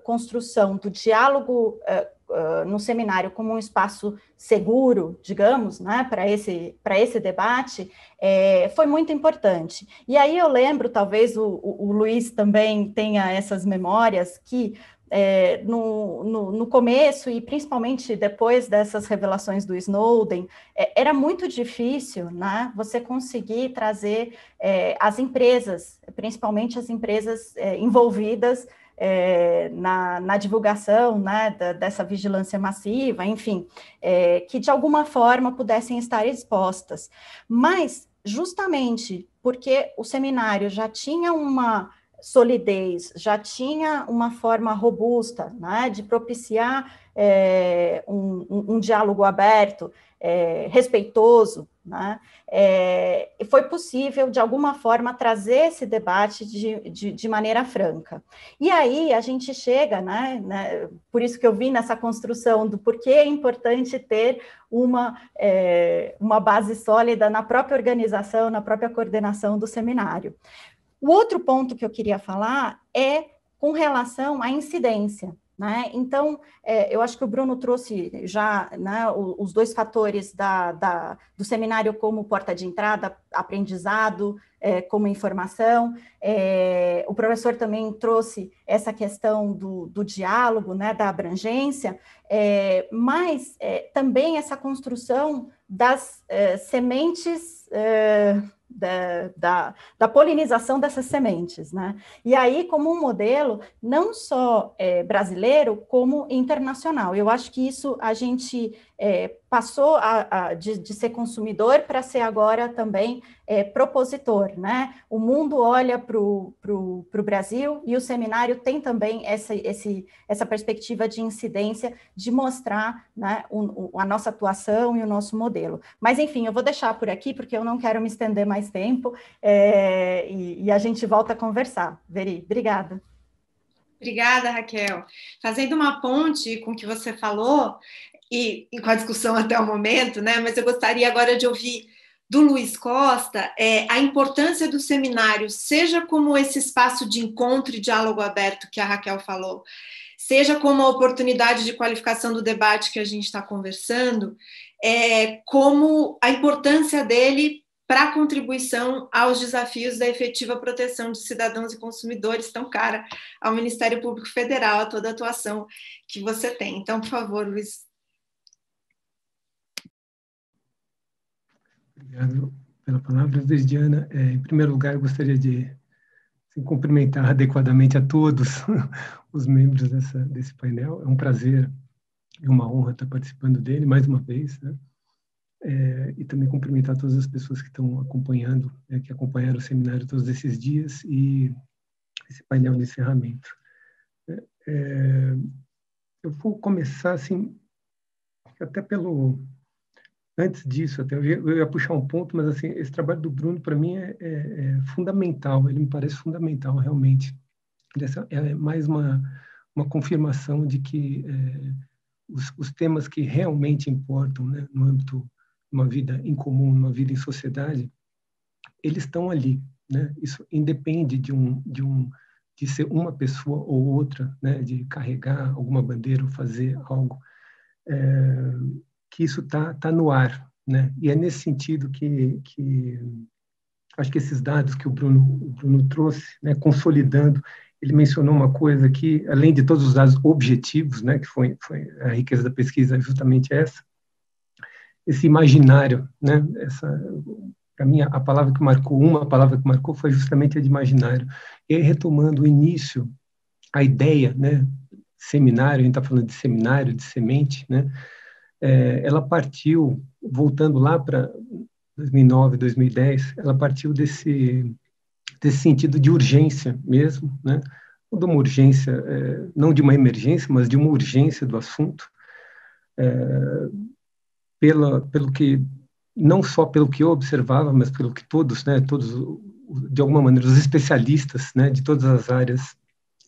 construção do diálogo no seminário como um espaço seguro, digamos, né, para esse debate, foi muito importante. E aí eu lembro, talvez o Luiz também tenha essas memórias, que no começo, e principalmente depois dessas revelações do Snowden, era muito difícil, né, você conseguir trazer as empresas, principalmente as empresas envolvidas na divulgação, né, dessa vigilância massiva, enfim, que de alguma forma pudessem estar expostas. Mas, justamente porque o seminário já tinha uma solidez, já tinha uma forma robusta, né, de propiciar um diálogo aberto, respeitoso, né, foi possível, de alguma forma, trazer esse debate de maneira franca. E aí a gente chega, né, por isso que eu vim nessa construção do porquê é importante ter uma base sólida na própria organização, na própria coordenação do seminário. O outro ponto que eu queria falar é com relação à incidência, né? Então, eu acho que o Bruno trouxe já, né, os dois fatores do seminário como porta de entrada, aprendizado, como informação. O professor também trouxe essa questão do diálogo, né, da abrangência, mas também essa construção das sementes da polinização dessas sementes, né? E aí, como um modelo não só brasileiro, como internacional. Eu acho que isso a gente passou de ser consumidor para ser agora também propositor, né? O mundo olha para o Brasil e o seminário tem também essa perspectiva de incidência, de mostrar, né, a nossa atuação e o nosso modelo. Mas, enfim, eu vou deixar por aqui, porque eu não quero me estender mais tempo, e a gente volta a conversar. Veri, obrigada. Obrigada, Raquel. Fazendo uma ponte com o que você falou, e com a discussão até o momento, né? Mas eu gostaria agora de ouvir do Luiz Costa a importância do seminário, seja como esse espaço de encontro e diálogo aberto que a Raquel falou, seja como a oportunidade de qualificação do debate que a gente está conversando, como a importância dele para a contribuição aos desafios da efetiva proteção de cidadãos e consumidores, tão cara ao Ministério Público Federal, a toda a atuação que você tem. Então, por favor, Luiz. Obrigado pela palavra, Diana. Em primeiro lugar, eu gostaria de cumprimentar adequadamente a todos os membros desse painel. É um prazer e uma honra estar participando dele mais uma vez, né? E também cumprimentar todas as pessoas que estão acompanhando, que acompanharam o seminário todos esses dias e esse painel de encerramento. Eu vou começar, assim, até antes disso, até eu ia puxar um ponto, mas assim, esse trabalho do Bruno, para mim, é fundamental, ele me parece fundamental, realmente. É mais uma confirmação de que os temas que realmente importam, né, no âmbito de uma vida em comum, numa vida em sociedade, eles estão ali, né? Isso independe de ser uma pessoa ou outra, né, de carregar alguma bandeira ou fazer algo, que isso tá no ar, né? E é nesse sentido que acho que esses dados que o Bruno trouxe, né, consolidando ele mencionou uma coisa que, além de todos os dados objetivos, né, que foi a riqueza da pesquisa, justamente essa, esse imaginário, né, para mim, uma palavra que marcou foi justamente a de imaginário. E aí, retomando o início, a ideia, né, seminário, a gente está falando de seminário, de semente, né, ela partiu, voltando lá para 2009, 2010, ela partiu desse sentido de urgência mesmo, né, não de uma urgência, não de uma emergência, mas de uma urgência do assunto, pelo que, não só pelo que eu observava, mas pelo que todos, né, de alguma maneira, os especialistas, né, de todas as áreas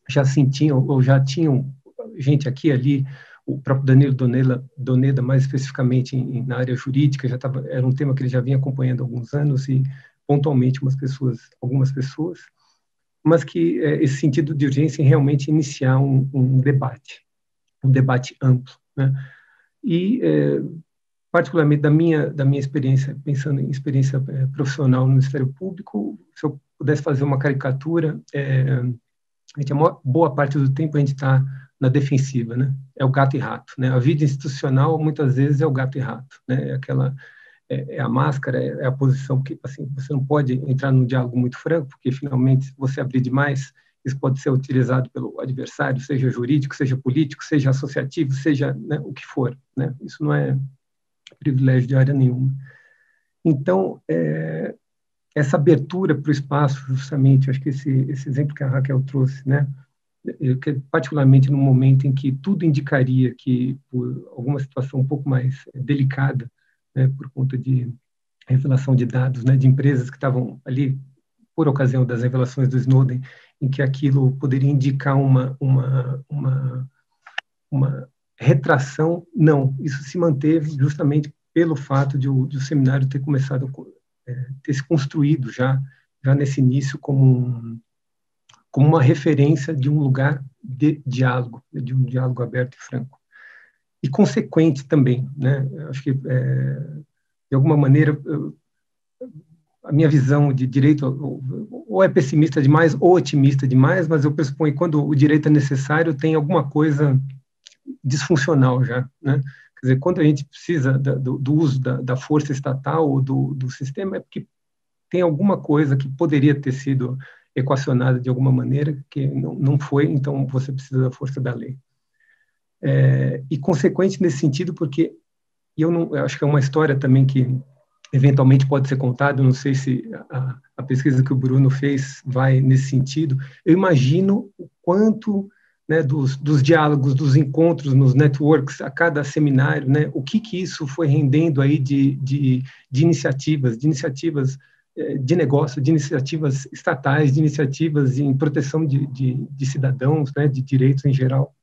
já sentiam, ou já tinham gente aqui e ali, o próprio Danilo Doneda, mais especificamente na área jurídica, era um tema que ele já vinha acompanhando há alguns anos, e pontualmente algumas pessoas, mas que esse sentido de urgência em realmente iniciar um debate amplo, né? E particularmente da minha experiência, pensando em experiência profissional no Ministério Público, se eu pudesse fazer uma caricatura, boa parte do tempo a gente está na defensiva, né? É o gato e rato, né? A vida institucional muitas vezes é o gato e rato, né? É a máscara, é a posição que, assim, você não pode entrar num diálogo muito franco, porque finalmente, se você abrir demais, isso pode ser utilizado pelo adversário, seja jurídico, seja político, seja associativo, seja, né, o que for, né? Isso não é privilégio de área nenhuma. Então, essa abertura para o espaço, justamente, acho que esse exemplo que a Raquel trouxe, né, particularmente no momento em que tudo indicaria que, por alguma situação um pouco mais delicada, né, por conta de revelação de dados, né, de empresas que estavam ali por ocasião das revelações do Snowden, em que aquilo poderia indicar uma retração, não, isso se manteve justamente pelo fato de o seminário ter começado, ter se construído já nesse início como uma referência de um lugar de diálogo, de um diálogo aberto e franco. E consequente também, né? Acho que, de alguma maneira, a minha visão de direito ou é pessimista demais ou otimista demais, mas eu pressuponho que quando o direito é necessário, tem alguma coisa disfuncional já, né? Quer dizer, quando a gente precisa do uso da força estatal ou do sistema, é porque tem alguma coisa que poderia ter sido equacionada de alguma maneira, que não foi, então você precisa da força da lei. E consequente nesse sentido, porque eu acho que é uma história também que eventualmente pode ser contada, não sei se a pesquisa que o Bruno fez vai nesse sentido, eu imagino o quanto, né, dos diálogos, dos encontros nos networks, a cada seminário, né, o que isso foi rendendo aí de iniciativas de negócio, de iniciativas estatais, de iniciativas em proteção de cidadãos, né, de direitos em geral.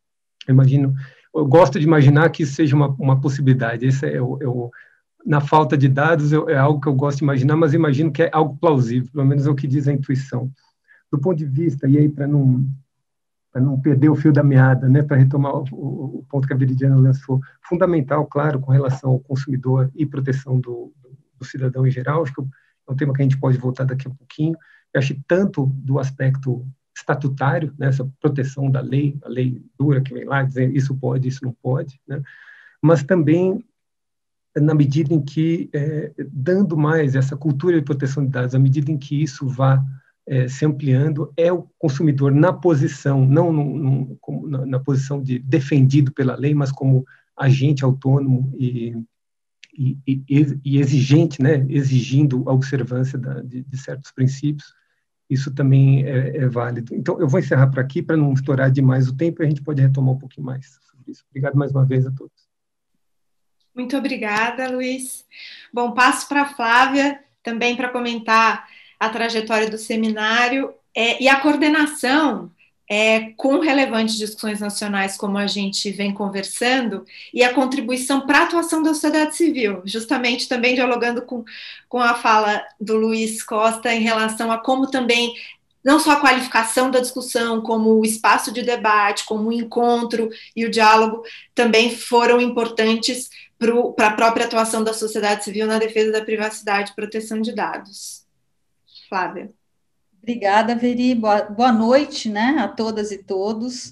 Eu gosto de imaginar que isso seja uma possibilidade. Esse na falta de dados, é algo que eu gosto de imaginar, mas imagino que é algo plausível, pelo menos é o que diz a intuição. Do ponto de vista, e aí para não perder o fio da meada, né, para retomar o ponto que a Viridiana lançou, fundamental, claro, com relação ao consumidor e proteção do cidadão em geral, acho que é um tema que a gente pode voltar daqui a pouquinho. Eu acho que tanto do aspecto estatutário, né, essa proteção da lei, a lei dura que vem lá dizer isso pode, isso não pode, né, mas também na medida em que, dando mais essa cultura de proteção de dados, à medida em que isso vá se ampliando, é o consumidor na posição, não na posição de defendido pela lei, mas como agente autônomo e exigente, né, exigindo a observância de certos princípios. Isso também é válido. Então, eu vou encerrar por aqui, para não estourar demais o tempo, e a gente pode retomar um pouquinho mais sobre isso. Obrigado mais uma vez a todos. Muito obrigada, Luiz. Bom, passo para a Flávia, também para comentar a trajetória do seminário e a coordenação com relevantes discussões nacionais, como a gente vem conversando, e a contribuição para a atuação da sociedade civil, justamente também dialogando com a fala do Luiz Costa em relação a como também, não só a qualificação da discussão, como o espaço de debate, como o encontro e o diálogo também foram importantes para a própria atuação da sociedade civil na defesa da privacidade e proteção de dados. Flávia. Obrigada, Veri. Boa noite, né, a todas e todos.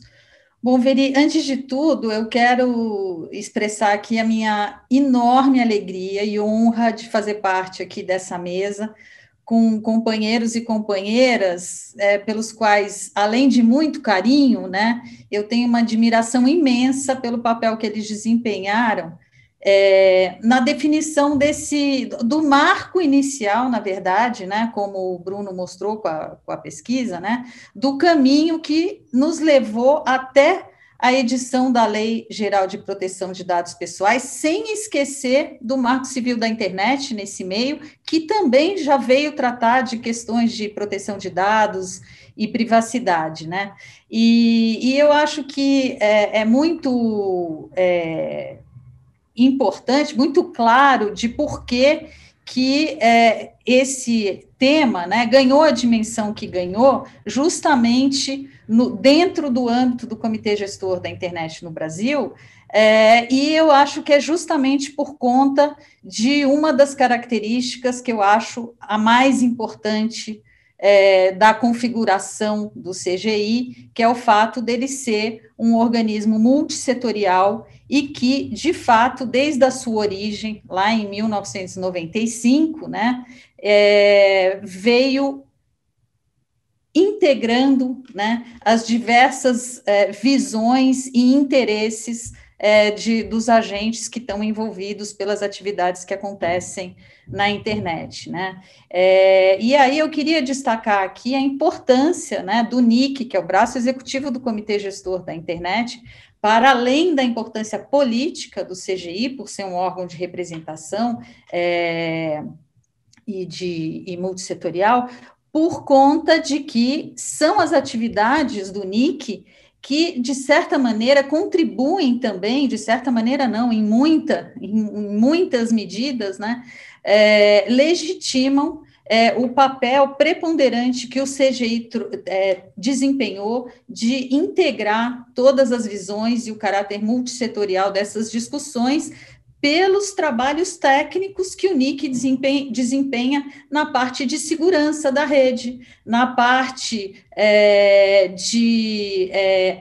Bom, Veri, antes de tudo, eu quero expressar aqui a minha enorme alegria e honra de fazer parte aqui dessa mesa, com companheiros e companheiras, pelos quais, além de muito carinho, né, eu tenho uma admiração imensa pelo papel que eles desempenharam na definição do marco inicial, na verdade, né, como o Bruno mostrou com a pesquisa, né, do caminho que nos levou até a edição da Lei Geral de Proteção de Dados Pessoais, sem esquecer do Marco Civil da Internet nesse meio, que também já veio tratar de questões de proteção de dados e privacidade, né? E eu acho que é muito importante, muito claro de por que esse tema, né, ganhou a dimensão que ganhou, justamente dentro do âmbito do Comitê Gestor da Internet no Brasil, e eu acho que é justamente por conta de uma das características que eu acho a mais importante da configuração do CGI, que é o fato dele ser um organismo multissetorial e que, de fato, desde a sua origem, lá em 1995, né, veio integrando, né, as diversas visões e interesses dos agentes que estão envolvidos pelas atividades que acontecem na internet, né? E aí eu queria destacar aqui a importância, né, do NIC, que é o braço executivo do Comitê Gestor da Internet, para além da importância política do CGI, por ser um órgão de representação e multissetorial, por conta de que são as atividades do NIC que, de certa maneira, contribuem também, de certa maneira não, em muitas medidas, né, legitimam o papel preponderante que o CGI desempenhou de integrar todas as visões e o caráter multissetorial dessas discussões pelos trabalhos técnicos que o NIC desempenha na parte de segurança da rede, na parte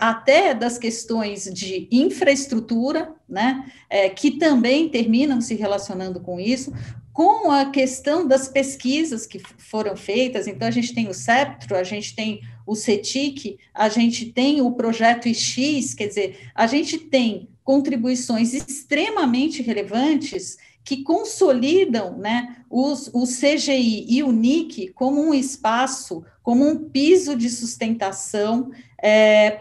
até das questões de infraestrutura, né, que também terminam se relacionando com isso, com a questão das pesquisas que foram feitas. Então, a gente tem o CEPTRO, a gente tem o CETIC, a gente tem o Projeto X, quer dizer, a gente tem contribuições extremamente relevantes que consolidam, né, o CGI e o NIC como um espaço, como um piso de sustentação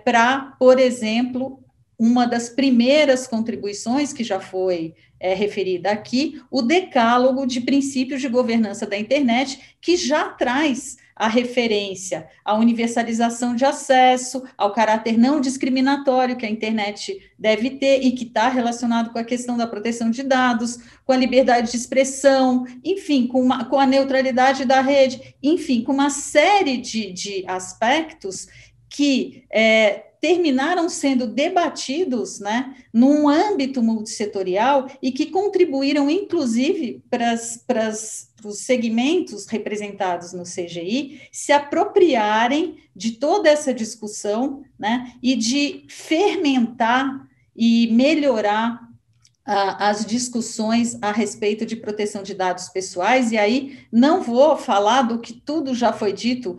para, por exemplo, uma das primeiras contribuições que já foi referida aqui, o decálogo de princípios de governança da internet, que já traz a referência à universalização de acesso, ao caráter não discriminatório que a internet deve ter e que está relacionado com a questão da proteção de dados, com a liberdade de expressão, enfim, com a neutralidade da rede, enfim, com uma série de aspectos que terminaram sendo debatidos, né, num âmbito multissetorial e que contribuíram, inclusive, para os segmentos representados no CGI se apropriarem de toda essa discussão, né, e de fermentar e melhorar as discussões a respeito de proteção de dados pessoais. E aí não vou falar do que tudo já foi dito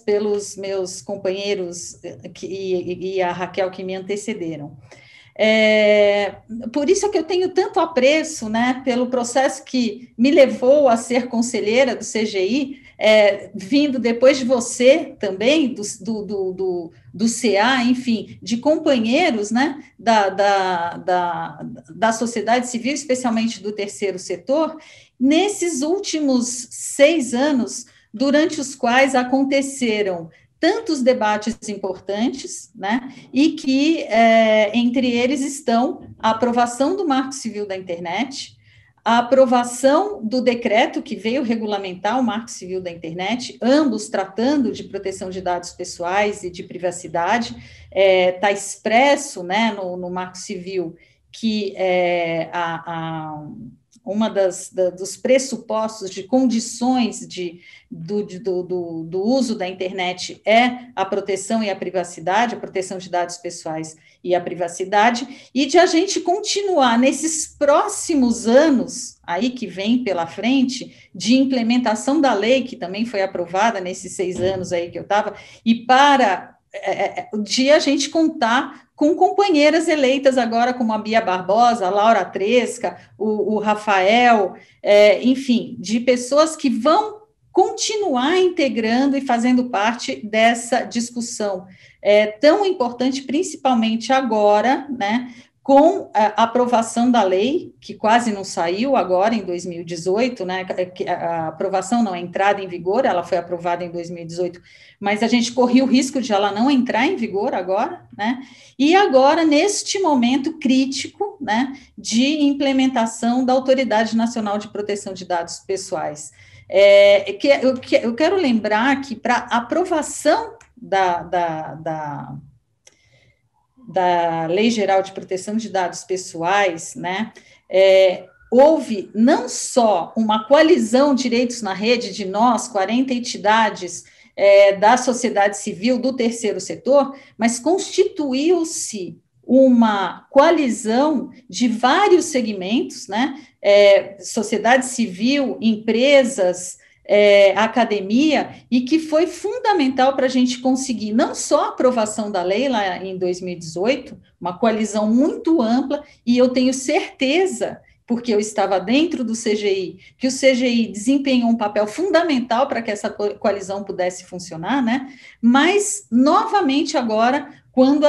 pelos meus companheiros e a Raquel que me antecederam. Por isso é que eu tenho tanto apreço, né, pelo processo que me levou a ser conselheira do CGI, vindo depois de você também, do CA, enfim, de companheiros, né, da sociedade civil, especialmente do terceiro setor, nesses últimos 6 anos, durante os quais aconteceram tantos debates importantes, né, e que entre eles estão a aprovação do Marco Civil da Internet, a aprovação do decreto que veio regulamentar o Marco Civil da Internet, ambos tratando de proteção de dados pessoais e de privacidade. Está expresso, né, no Marco Civil que dos pressupostos de condições do uso da internet é a proteção e a privacidade, a proteção de dados pessoais e a privacidade, e de a gente continuar nesses próximos anos, aí que vem pela frente, de implementação da lei, que também foi aprovada nesses 6 anos aí que eu estava, e de a gente contar com companheiras eleitas agora, como a Bia Barbosa, a Laura Tresca, o Rafael, enfim, de pessoas que vão continuar integrando e fazendo parte dessa discussão tão importante, principalmente agora, né, com a aprovação da lei, que quase não saiu agora em 2018, né, a aprovação não, a entrada em vigor, ela foi aprovada em 2018, mas a gente corria o risco de ela não entrar em vigor agora, né, e agora, neste momento crítico, né, de implementação da Autoridade Nacional de Proteção de Dados Pessoais. Eu quero lembrar que para aprovação da Lei Geral de Proteção de Dados Pessoais, né, houve não só uma coalizão Direitos na Rede de nós, 40 entidades da sociedade civil, do terceiro setor, mas constituiu-se uma coalizão de vários segmentos, né, sociedade civil, empresas, academia, e que foi fundamental para a gente conseguir não só a aprovação da lei lá em 2018, uma coalizão muito ampla, e eu tenho certeza, porque eu estava dentro do CGI, que o CGI desempenhou um papel fundamental para que essa coalizão pudesse funcionar, né? Mas, novamente agora, quando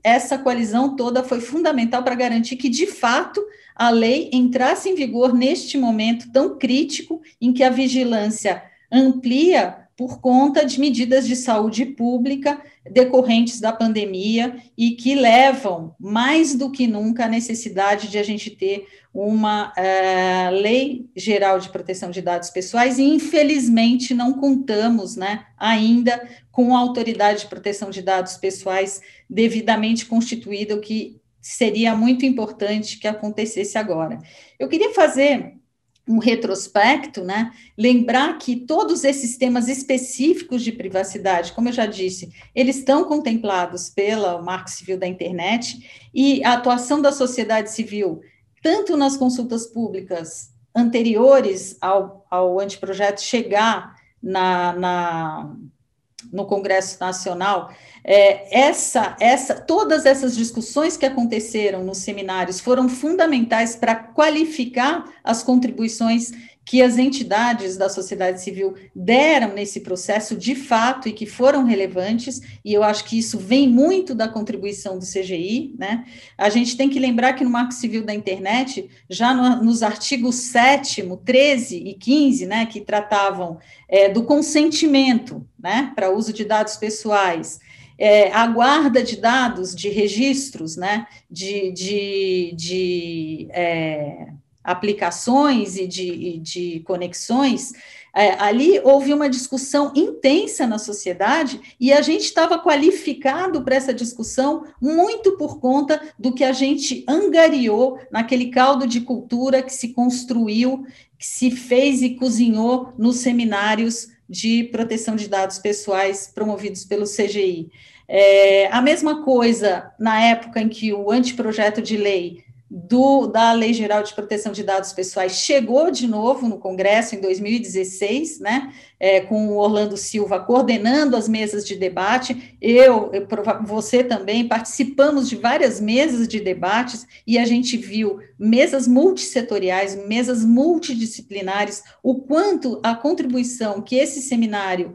essa coalizão toda foi fundamental para garantir que, de fato, a lei entrasse em vigor neste momento tão crítico em que a vigilância amplia por conta de medidas de saúde pública decorrentes da pandemia e que levam, mais do que nunca, a necessidade de a gente ter uma lei geral de proteção de dados pessoais e, infelizmente, não contamos, né, ainda com a autoridade de proteção de dados pessoais devidamente constituída, o que seria muito importante que acontecesse agora. Eu queria fazer um retrospecto, né? Lembrar que todos esses temas específicos de privacidade, como eu já disse, eles estão contemplados pelo Marco Civil da Internet, e a atuação da sociedade civil, tanto nas consultas públicas anteriores ao anteprojeto chegar no Congresso Nacional, todas essas discussões que aconteceram nos seminários foram fundamentais para qualificar as contribuições que as entidades da sociedade civil deram nesse processo de fato e que foram relevantes, e eu acho que isso vem muito da contribuição do CGI, né? A gente tem que lembrar que no Marco Civil da Internet, já nos artigos 7º, 13 e 15, né, que tratavam do consentimento, né, para uso de dados pessoais, a guarda de dados, de registros, né, de aplicações e de conexões, ali houve uma discussão intensa na sociedade e a gente estava qualificado para essa discussão muito por conta do que a gente angariou naquele caldo de cultura que se construiu, que se fez e cozinhou nos seminários de proteção de dados pessoais promovidos pelo CGI. A mesma coisa na época em que o anteprojeto de lei da Lei Geral de Proteção de Dados Pessoais chegou de novo no Congresso em 2016, né, com o Orlando Silva coordenando as mesas de debate, você também, participamos de várias mesas de debates, e a gente viu mesas multissetoriais, mesas multidisciplinares, o quanto a contribuição que esse seminário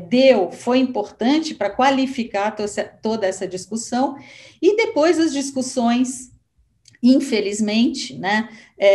deu foi importante para qualificar toda essa discussão, e depois as discussões, infelizmente, né,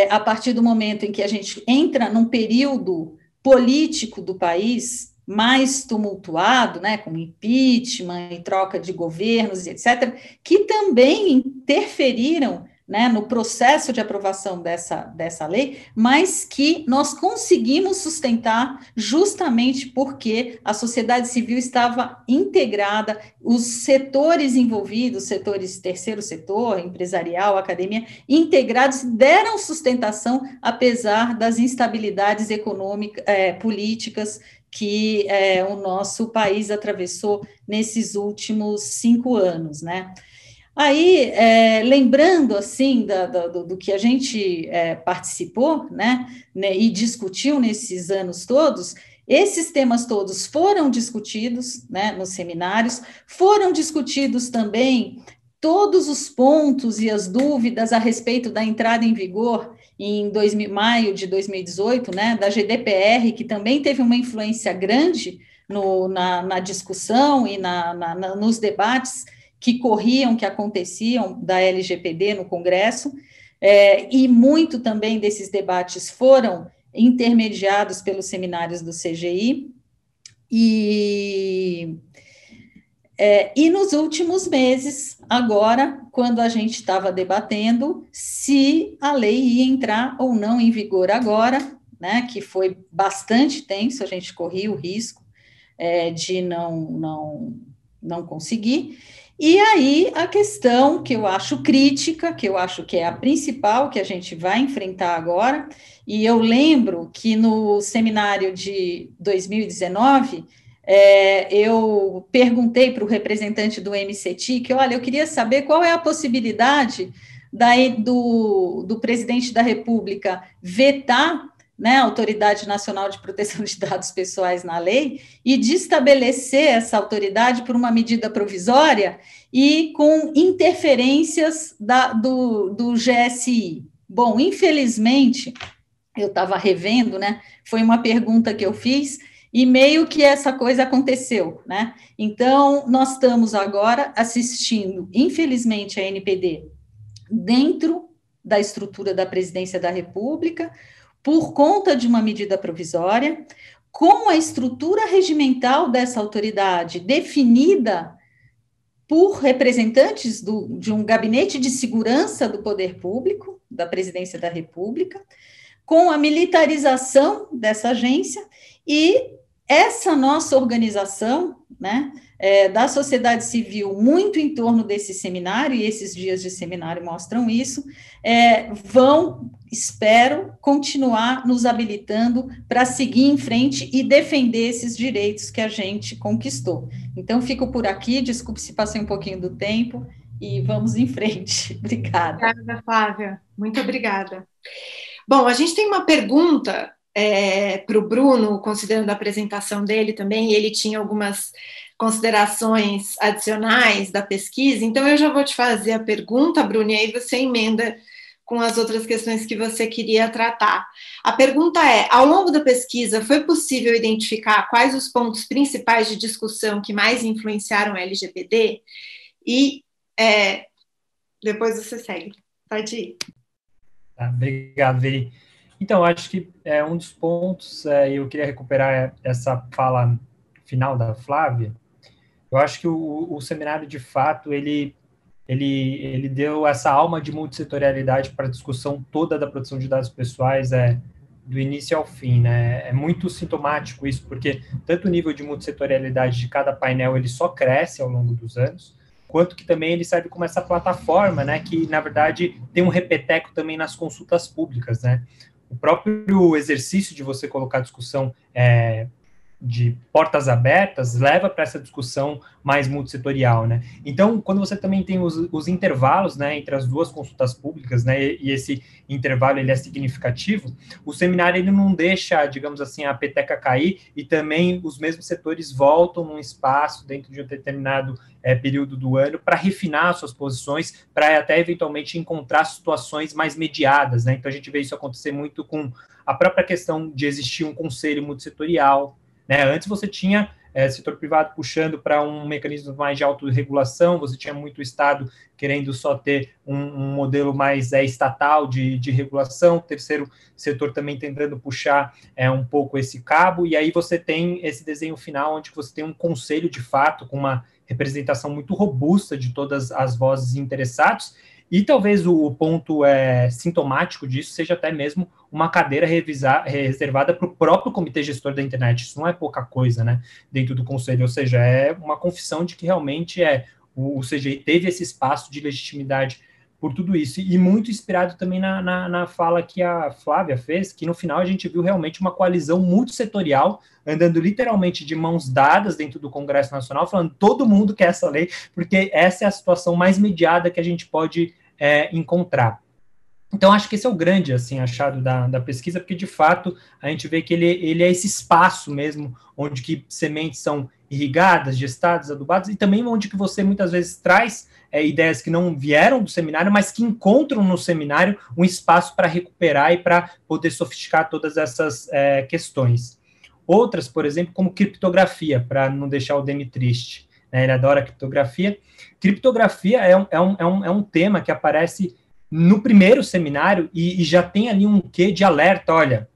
a partir do momento em que a gente entra num período político do país mais tumultuado, né, com impeachment e troca de governos, etc., que também interferiram né, no processo de aprovação dessa lei, mas que nós conseguimos sustentar justamente porque a sociedade civil estava integrada, os setores envolvidos, setores terceiro setor, empresarial, academia, integrados, deram sustentação apesar das instabilidades econômicas, políticas que o nosso país atravessou nesses últimos 5 anos, né? Aí, lembrando, assim, do que a gente participou, né, e discutiu nesses anos todos, esses temas todos foram discutidos, né, nos seminários, foram discutidos também todos os pontos e as dúvidas a respeito da entrada em vigor em maio de 2018, né, da GDPR, que também teve uma influência grande na discussão e nos debates que corriam, que aconteciam da LGPD no Congresso, e muito também desses debates foram intermediados pelos seminários do CGI, e nos últimos meses, agora, quando a gente estava debatendo se a lei ia entrar ou não em vigor agora, né, que foi bastante tenso, a gente corria o risco de não conseguir. E aí, a questão que eu acho crítica, que eu acho que é a principal que a gente vai enfrentar agora, e eu lembro que no seminário de 2019, eu perguntei para o representante do MCT, olha, eu queria saber qual é a possibilidade do presidente da República vetar, né, a Autoridade Nacional de Proteção de Dados Pessoais na lei, e de estabelecer essa autoridade por uma medida provisória e com interferências do GSI. Bom, infelizmente, eu estava revendo, né, foi uma pergunta que eu fiz, e meio que essa coisa aconteceu, né? Então, nós estamos agora assistindo, infelizmente, a NPD dentro da estrutura da Presidência da República, por conta de uma medida provisória, com a estrutura regimental dessa autoridade definida por representantes de um gabinete de segurança do poder público, da Presidência da República, com a militarização dessa agência, e essa nossa organização, né, da sociedade civil, muito em torno desse seminário, e esses dias de seminário mostram isso, vão, espero, continuar nos habilitando para seguir em frente e defender esses direitos que a gente conquistou. Então, fico por aqui, desculpe se passei um pouquinho do tempo, e vamos em frente. Obrigada. Obrigada, Flávia. Muito obrigada. Bom, a gente tem uma pergunta para o Bruno, considerando a apresentação dele também, e ele tinha algumas considerações adicionais da pesquisa, então eu já vou te fazer a pergunta, Bruno, e aí você emenda com as outras questões que você queria tratar. A pergunta é, ao longo da pesquisa, foi possível identificar quais os pontos principais de discussão que mais influenciaram a LGPD? E depois você segue. Pode ir. Obrigado, Veri. Então, acho que um dos pontos, eu queria recuperar essa fala final da Flávia. Eu acho que o seminário, de fato, ele deu essa alma de multissetorialidade para a discussão toda da proteção de dados pessoais, do início ao fim, né? É muito sintomático isso, porque tanto o nível de multissetorialidade de cada painel, ele só cresce ao longo dos anos, quanto que também ele serve como essa plataforma, né, que, na verdade, tem um repeteco também nas consultas públicas, né? O próprio exercício de você colocar a discussão de portas abertas leva para essa discussão mais multissetorial, né? Então, quando você também tem os intervalos, né, entre as duas consultas públicas, né, e esse intervalo ele é significativo, o seminário ele não deixa, digamos assim, a peteca cair, e também os mesmos setores voltam num espaço dentro de um determinado período do ano para refinar suas posições, para até eventualmente encontrar situações mais mediadas, né? Então a gente vê isso acontecer muito com a própria questão de existir um conselho multissetorial, né? Antes você tinha setor privado puxando para um mecanismo mais de autorregulação, você tinha muito Estado querendo só ter um modelo mais estatal de regulação, o terceiro setor também tentando puxar um pouco esse cabo, e aí você tem esse desenho final onde você tem um conselho de fato com uma representação muito robusta de todas as vozes interessadas, E talvez o ponto sintomático disso seja até mesmo uma cadeira reservada para o próprio comitê gestor da internet. Isso não é pouca coisa, né, dentro do conselho, ou seja, é uma confissão de que realmente o CGI teve esse espaço de legitimidade por tudo isso, e muito inspirado também na fala que a Flávia fez, que no final a gente viu realmente uma coalizão multissetorial, andando literalmente de mãos dadas dentro do Congresso Nacional, falando todo mundo quer essa lei, porque essa é a situação mais mediada que a gente pode encontrar. Então, acho que esse é o grande, assim, achado da pesquisa, porque, de fato, a gente vê que ele é esse espaço mesmo, onde que sementes são irrigadas, gestadas, adubadas, e também onde que você, muitas vezes, traz ideias que não vieram do seminário, mas que encontram no seminário um espaço para recuperar e para poder sofisticar todas essas questões. Outras, por exemplo, como criptografia, para não deixar o Demi triste, né? Ele adora criptografia. Criptografia é um tema que aparece no primeiro seminário e já tem ali um quê de alerta, olha,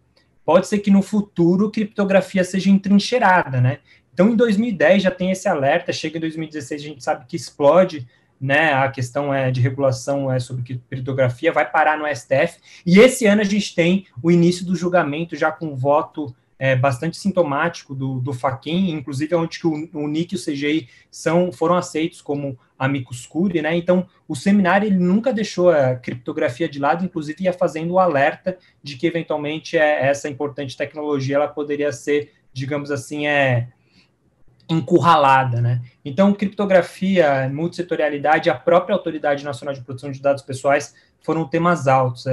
pode ser que no futuro criptografia seja entrincheirada, né? Então, em 2010 já tem esse alerta, chega em 2016 a gente sabe que explode, né, a questão de regulação sobre criptografia, vai parar no STF, e esse ano a gente tem o início do julgamento já com voto bastante sintomático do Fachin, inclusive onde que o NIC e o CGI foram aceitos como amicus curiae, né? Então, o seminário ele nunca deixou a criptografia de lado, inclusive ia fazendo o alerta de que, eventualmente, essa importante tecnologia ela poderia ser, digamos assim, encurralada, né? Então, criptografia, multissetorialidade, a própria Autoridade Nacional de Proteção de Dados Pessoais foram temas altos.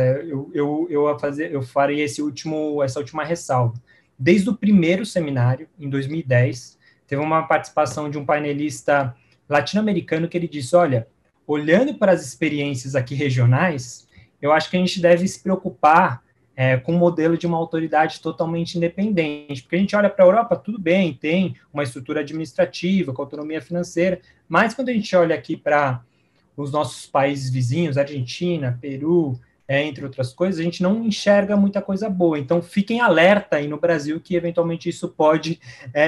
Eu farei essa última ressalva. Desde o primeiro seminário, em 2010, teve uma participação de um painelista latino-americano que ele disse, olha, olhando para as experiências aqui regionais, eu acho que a gente deve se preocupar com o modelo de uma autoridade totalmente independente, porque a gente olha para a Europa, tudo bem, tem uma estrutura administrativa, com autonomia financeira, mas quando a gente olha aqui para os nossos países vizinhos, Argentina, Peru, entre outras coisas, a gente não enxerga muita coisa boa. Então, fiquem alerta aí no Brasil que, eventualmente, isso pode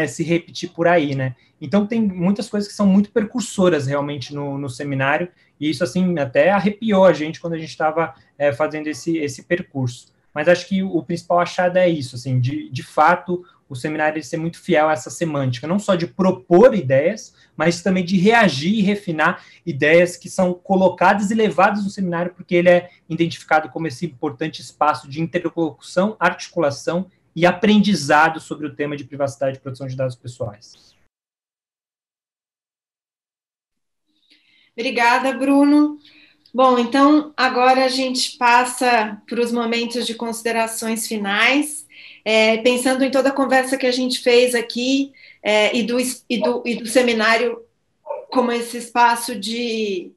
se repetir por aí, né? Então, tem muitas coisas que são muito percursoras, realmente, no seminário, e isso, assim, até arrepiou a gente quando a gente estava fazendo esse percurso. Mas acho que o principal achado é isso, assim, de fato, o seminário ser muito fiel a essa semântica, não só de propor ideias, mas também de reagir e refinar ideias que são colocadas e levadas no seminário, porque ele é identificado como esse importante espaço de interlocução, articulação e aprendizado sobre o tema de privacidade e proteção de dados pessoais. Obrigada, Bruno. Bom, então, agora a gente passa para os momentos de considerações finais, pensando em toda a conversa que a gente fez aqui e do seminário como esse espaço de...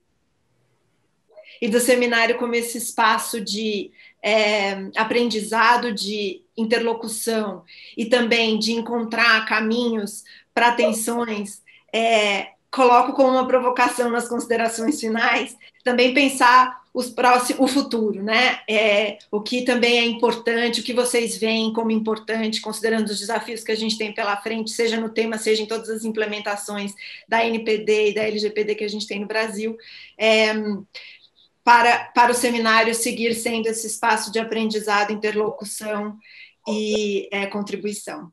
E do seminário como esse espaço de aprendizado, de interlocução e também de encontrar caminhos para tensões, coloco como uma provocação nas considerações finais, também pensar o futuro, né? O que também é importante, o que vocês veem como importante, considerando os desafios que a gente tem pela frente, seja no tema, seja em todas as implementações da NPD e da LGPD que a gente tem no Brasil, para o seminário seguir sendo esse espaço de aprendizado, interlocução e contribuição.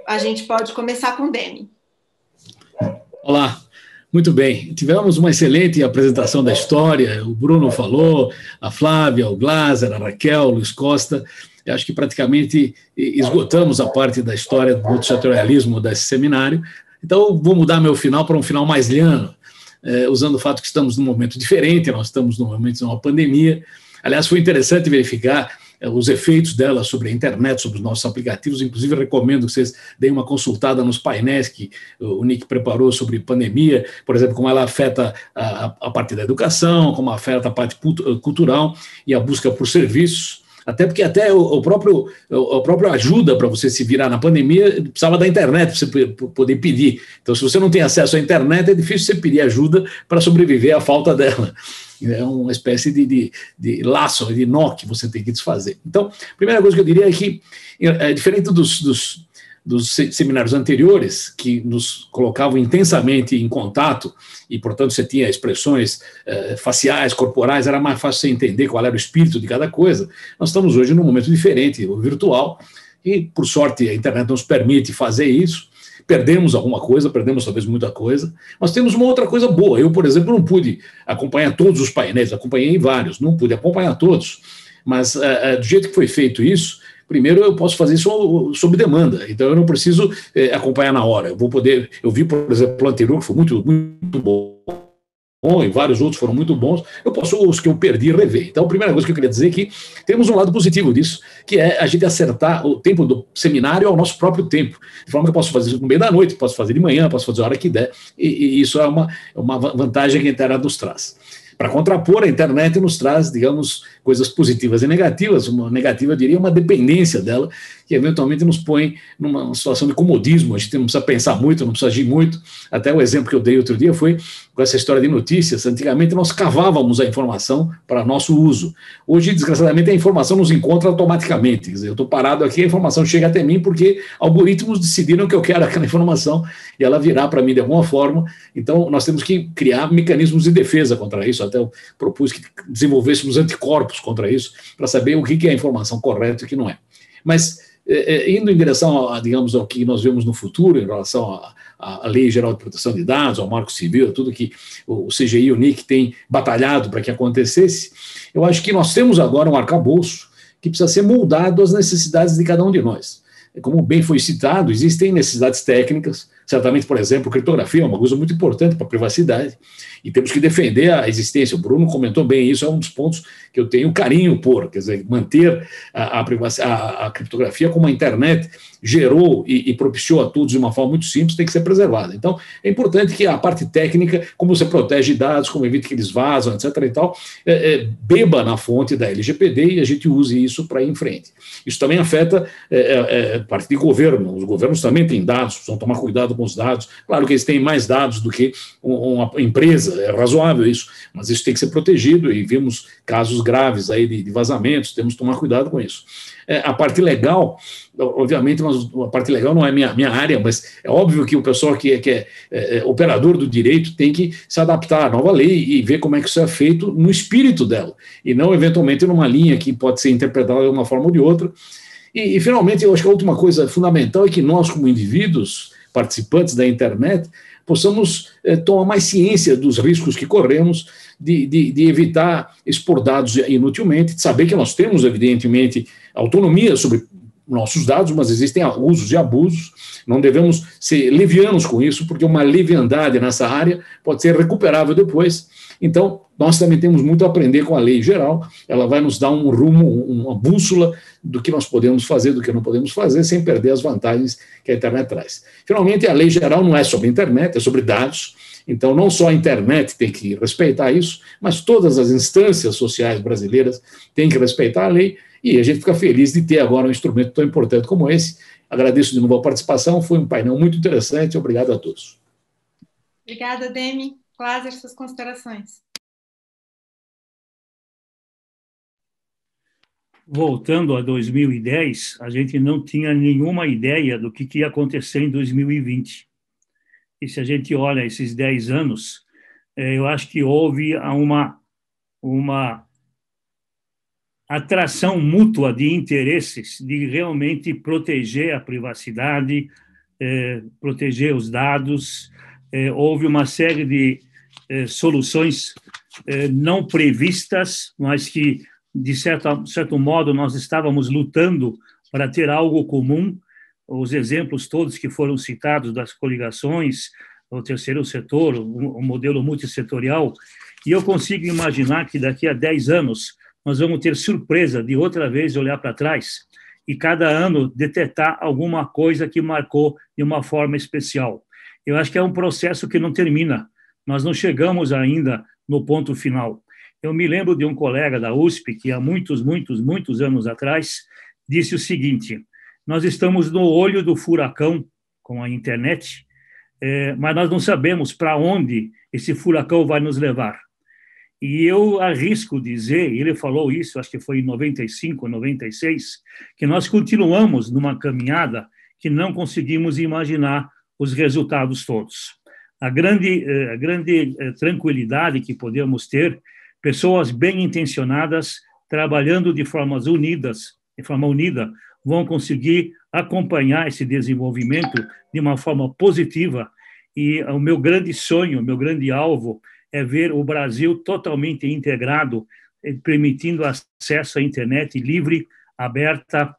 A gente pode começar com o Demi. Olá, muito bem. Tivemos uma excelente apresentação da história, o Bruno falou, a Flávia, o Glaser, a Raquel, o Luiz Costa. Eu acho que praticamente esgotamos a parte da história do multissetorialismo desse seminário. Então, vou mudar meu final para um final mais liano, usando o fato que estamos num momento diferente, nós estamos num momento de uma pandemia. Aliás, foi interessante verificar os efeitos dela sobre a internet, sobre os nossos aplicativos. Inclusive, recomendo que vocês deem uma consultada nos painéis que o Nick preparou sobre pandemia, por exemplo, como ela afeta a parte da educação, como afeta a parte cultural e a busca por serviços. Até porque até o próprio ajuda para você se virar na pandemia precisava da internet para você poder pedir. Então, se você não tem acesso à internet, é difícil você pedir ajuda para sobreviver à falta dela. É uma espécie de laço, de nó que você tem que desfazer. Então, a primeira coisa que eu diria é que, diferente dos dos seminários anteriores, que nos colocavam intensamente em contato, e, portanto, você tinha expressões faciais, corporais, era mais fácil você entender qual era o espírito de cada coisa. Nós estamos hoje num momento diferente, o virtual, e, por sorte, a internet nos permite fazer isso. Perdemos alguma coisa, perdemos talvez muita coisa, mas temos uma outra coisa boa. Eu, por exemplo, não pude acompanhar todos os painéis, acompanhei vários, não pude acompanhar todos, mas do jeito que foi feito isso, primeiro eu posso fazer isso sob demanda, então eu não preciso acompanhar na hora. Eu vi, por exemplo, o anterior, que foi muito, muito bom, e vários outros foram muito bons, eu posso, os que eu perdi, rever. Então, a primeira coisa que eu queria dizer é que temos um lado positivo disso, que é a gente acertar o tempo do seminário ao nosso próprio tempo, de forma que eu posso fazer isso no meio da noite, posso fazer de manhã, posso fazer a hora que der, e isso é uma vantagem que a internet nos traz. Para contrapor, a internet nos traz, digamos, coisas positivas e negativas. Uma negativa, eu diria, uma dependência dela, que eventualmente nos põe numa situação de comodismo. A gente não precisa pensar muito, não precisa agir muito. Até o exemplo que eu dei outro dia foi com essa história de notícias. Antigamente, nós cavávamos a informação para nosso uso. Hoje, desgraçadamente, a informação nos encontra automaticamente. Quer dizer, eu estou parado aqui, a informação chega até mim porque algoritmos decidiram que eu quero aquela informação e ela virá para mim de alguma forma. Então, nós temos que criar mecanismos de defesa contra isso. Até eu propus que desenvolvêssemos anticorpos contra isso, para saber o que é a informação correta e o que não é. Mas, indo em direção, digamos, ao que nós vemos no futuro, em relação à Lei Geral de Proteção de Dados, ao Marco Civil, tudo que o CGI e o NIC têm batalhado para que acontecesse, eu acho que nós temos agora um arcabouço que precisa ser moldado às necessidades de cada um de nós. Como bem foi citado, existem necessidades técnicas, certamente, por exemplo, criptografia é uma coisa muito importante para a privacidade, e temos que defender a existência. O Bruno comentou bem isso, é um dos pontos que eu tenho carinho por, quer dizer, manter a criptografia como a internet gerou e propiciou a todos de uma forma muito simples, tem que ser preservada. Então, é importante que a parte técnica, como você protege dados, como evita que eles vazam, etc. e tal, beba na fonte da LGPD e a gente use isso para ir em frente. Isso também afeta a parte de governo. Os governos também têm dados, precisam tomar cuidado com os dados. Claro que eles têm mais dados do que uma empresa, é razoável isso, mas isso tem que ser protegido e vimos casos graves aí de vazamentos, temos que tomar cuidado com isso. A parte legal, obviamente, a parte legal não é minha área, mas é óbvio que o pessoal que é operador do direito tem que se adaptar à nova lei e ver como é que isso é feito no espírito dela, e não, eventualmente, numa linha que pode ser interpretada de uma forma ou de outra. E finalmente, eu acho que a última coisa fundamental é que nós, como indivíduos, participantes da internet, possamos tomar mais ciência dos riscos que corremos, de evitar expor dados inutilmente, de saber que nós temos, evidentemente, autonomia sobre nossos dados, mas existem usos e abusos, não devemos ser levianos com isso, porque uma leviandade nessa área pode ser recuperável depois. Então, nós também temos muito a aprender com a lei geral, ela vai nos dar um rumo, uma bússola do que nós podemos fazer, do que não podemos fazer, sem perder as vantagens que a internet traz. Finalmente, a lei geral não é sobre a internet, é sobre dados. Então, não só a internet tem que respeitar isso, mas todas as instâncias sociais brasileiras têm que respeitar a lei, e a gente fica feliz de ter agora um instrumento tão importante como esse. Agradeço de novo a participação, foi um painel muito interessante, obrigado a todos. Obrigada, Demi. Cláudia, suas considerações. Voltando a 2010, a gente não tinha nenhuma ideia do que ia acontecer em 2020. E se a gente olha esses 10 anos, eu acho que houve uma atração mútua de interesses de realmente proteger a privacidade, proteger os dados. Houve uma série de soluções não previstas, mas que, de certo modo, nós estávamos lutando para ter algo comum. Os exemplos todos que foram citados das coligações, o terceiro setor, o modelo multissetorial, e eu consigo imaginar que daqui a 10 anos nós vamos ter surpresa de outra vez olhar para trás e cada ano detectar alguma coisa que marcou de uma forma especial. Eu acho que é um processo que não termina, nós não chegamos ainda no ponto final. Eu me lembro de um colega da USP que há muitos anos atrás disse o seguinte: nós estamos no olho do furacão com a internet, mas nós não sabemos para onde esse furacão vai nos levar. E eu arrisco dizer, ele falou isso, acho que foi em 95, 96, que nós continuamos numa caminhada que não conseguimos imaginar os resultados todos. A grande tranquilidade que podemos ter, pessoas bem intencionadas, trabalhando de forma unida, vão conseguir acompanhar esse desenvolvimento de uma forma positiva. E o meu grande sonho, o meu grande alvo é ver o Brasil totalmente integrado, permitindo acesso à internet livre, aberta,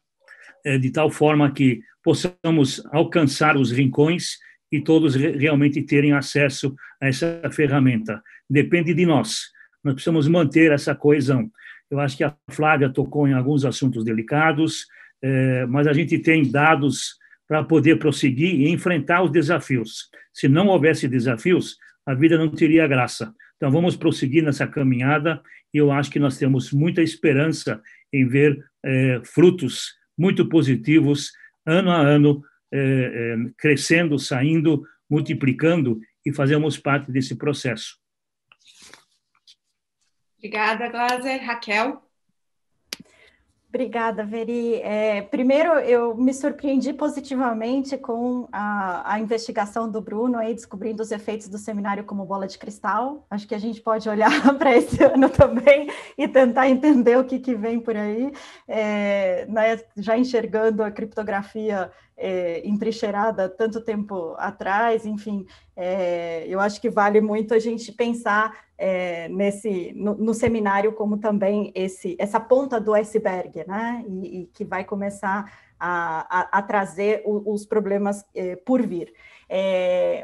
de tal forma que possamos alcançar os rincões e todos realmente terem acesso a essa ferramenta. Depende de nós. Nós precisamos manter essa coesão. Eu acho que a Flávia tocou em alguns assuntos delicados, mas a gente tem dados para poder prosseguir e enfrentar os desafios. Se não houvesse desafios, a vida não teria graça. Então, vamos prosseguir nessa caminhada e eu acho que nós temos muita esperança em ver frutos muito positivos, ano a ano, crescendo, saindo, multiplicando e fazemos parte desse processo. Obrigada, Glaser. Raquel? Obrigada, Veri. Primeiro, eu me surpreendi positivamente com a investigação do Bruno, aí, descobrindo os efeitos do seminário como bola de cristal. Acho que a gente pode olhar para esse ano também e tentar entender o que vem por aí, né, já enxergando a criptografia entrincheirada tanto tempo atrás, enfim, eu acho que vale muito a gente pensar no seminário como também essa ponta do iceberg, né, e que vai começar a trazer os problemas por vir.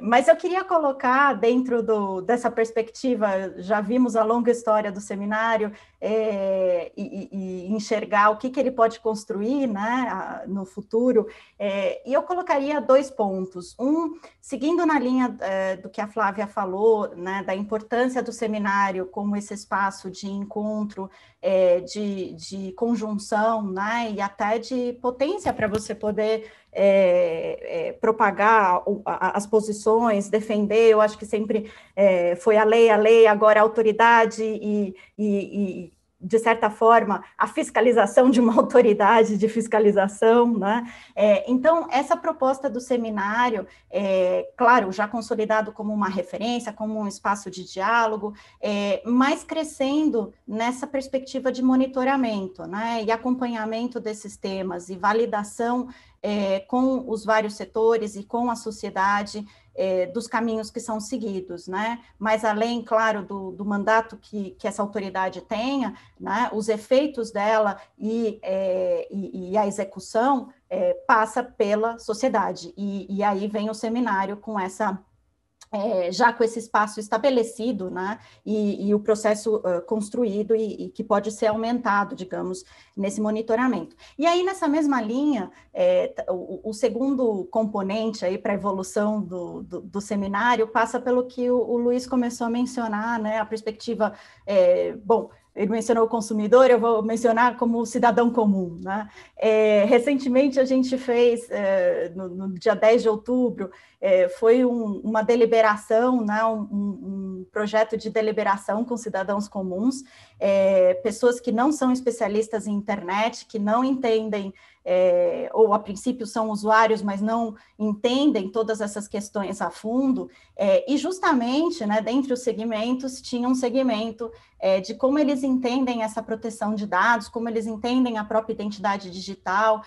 Mas eu queria colocar dentro dessa perspectiva, já vimos a longa história do seminário, e enxergar o que ele pode construir, né, no futuro, e eu colocaria 2 pontos. Seguindo na linha do que a Flávia falou, né, da importância do seminário como esse espaço de encontro, de conjunção, né, e até de potência para você poder propagar as posições, defender. Eu acho que sempre foi a lei, agora a autoridade e de certa forma, a fiscalização de uma autoridade de fiscalização, né? Então, essa proposta do seminário, claro, já consolidado como uma referência, como um espaço de diálogo, mas crescendo nessa perspectiva de monitoramento, né? E acompanhamento desses temas e validação com os vários setores e com a sociedade, dos caminhos que são seguidos, né? Mas além, claro, do mandato que essa autoridade tenha, né, os efeitos dela e a execução passa pela sociedade, e aí vem o seminário com já com esse espaço estabelecido, né, e o processo construído e que pode ser aumentado, digamos, nesse monitoramento. E aí, nessa mesma linha, o segundo componente aí para a evolução do seminário passa pelo que o Luiz começou a mencionar, né, a perspectiva, bom, ele mencionou o consumidor, eu vou mencionar como o cidadão comum, né? Recentemente, a gente fez, no dia 10 de outubro, foi uma deliberação, né? um projeto de deliberação com cidadãos comuns, pessoas que não são especialistas em internet, que não entendem, ou a princípio são usuários, mas não entendem todas essas questões a fundo, e justamente, né, dentre os segmentos, tinha um segmento de como eles entendem essa proteção de dados, como eles entendem a própria identidade digital,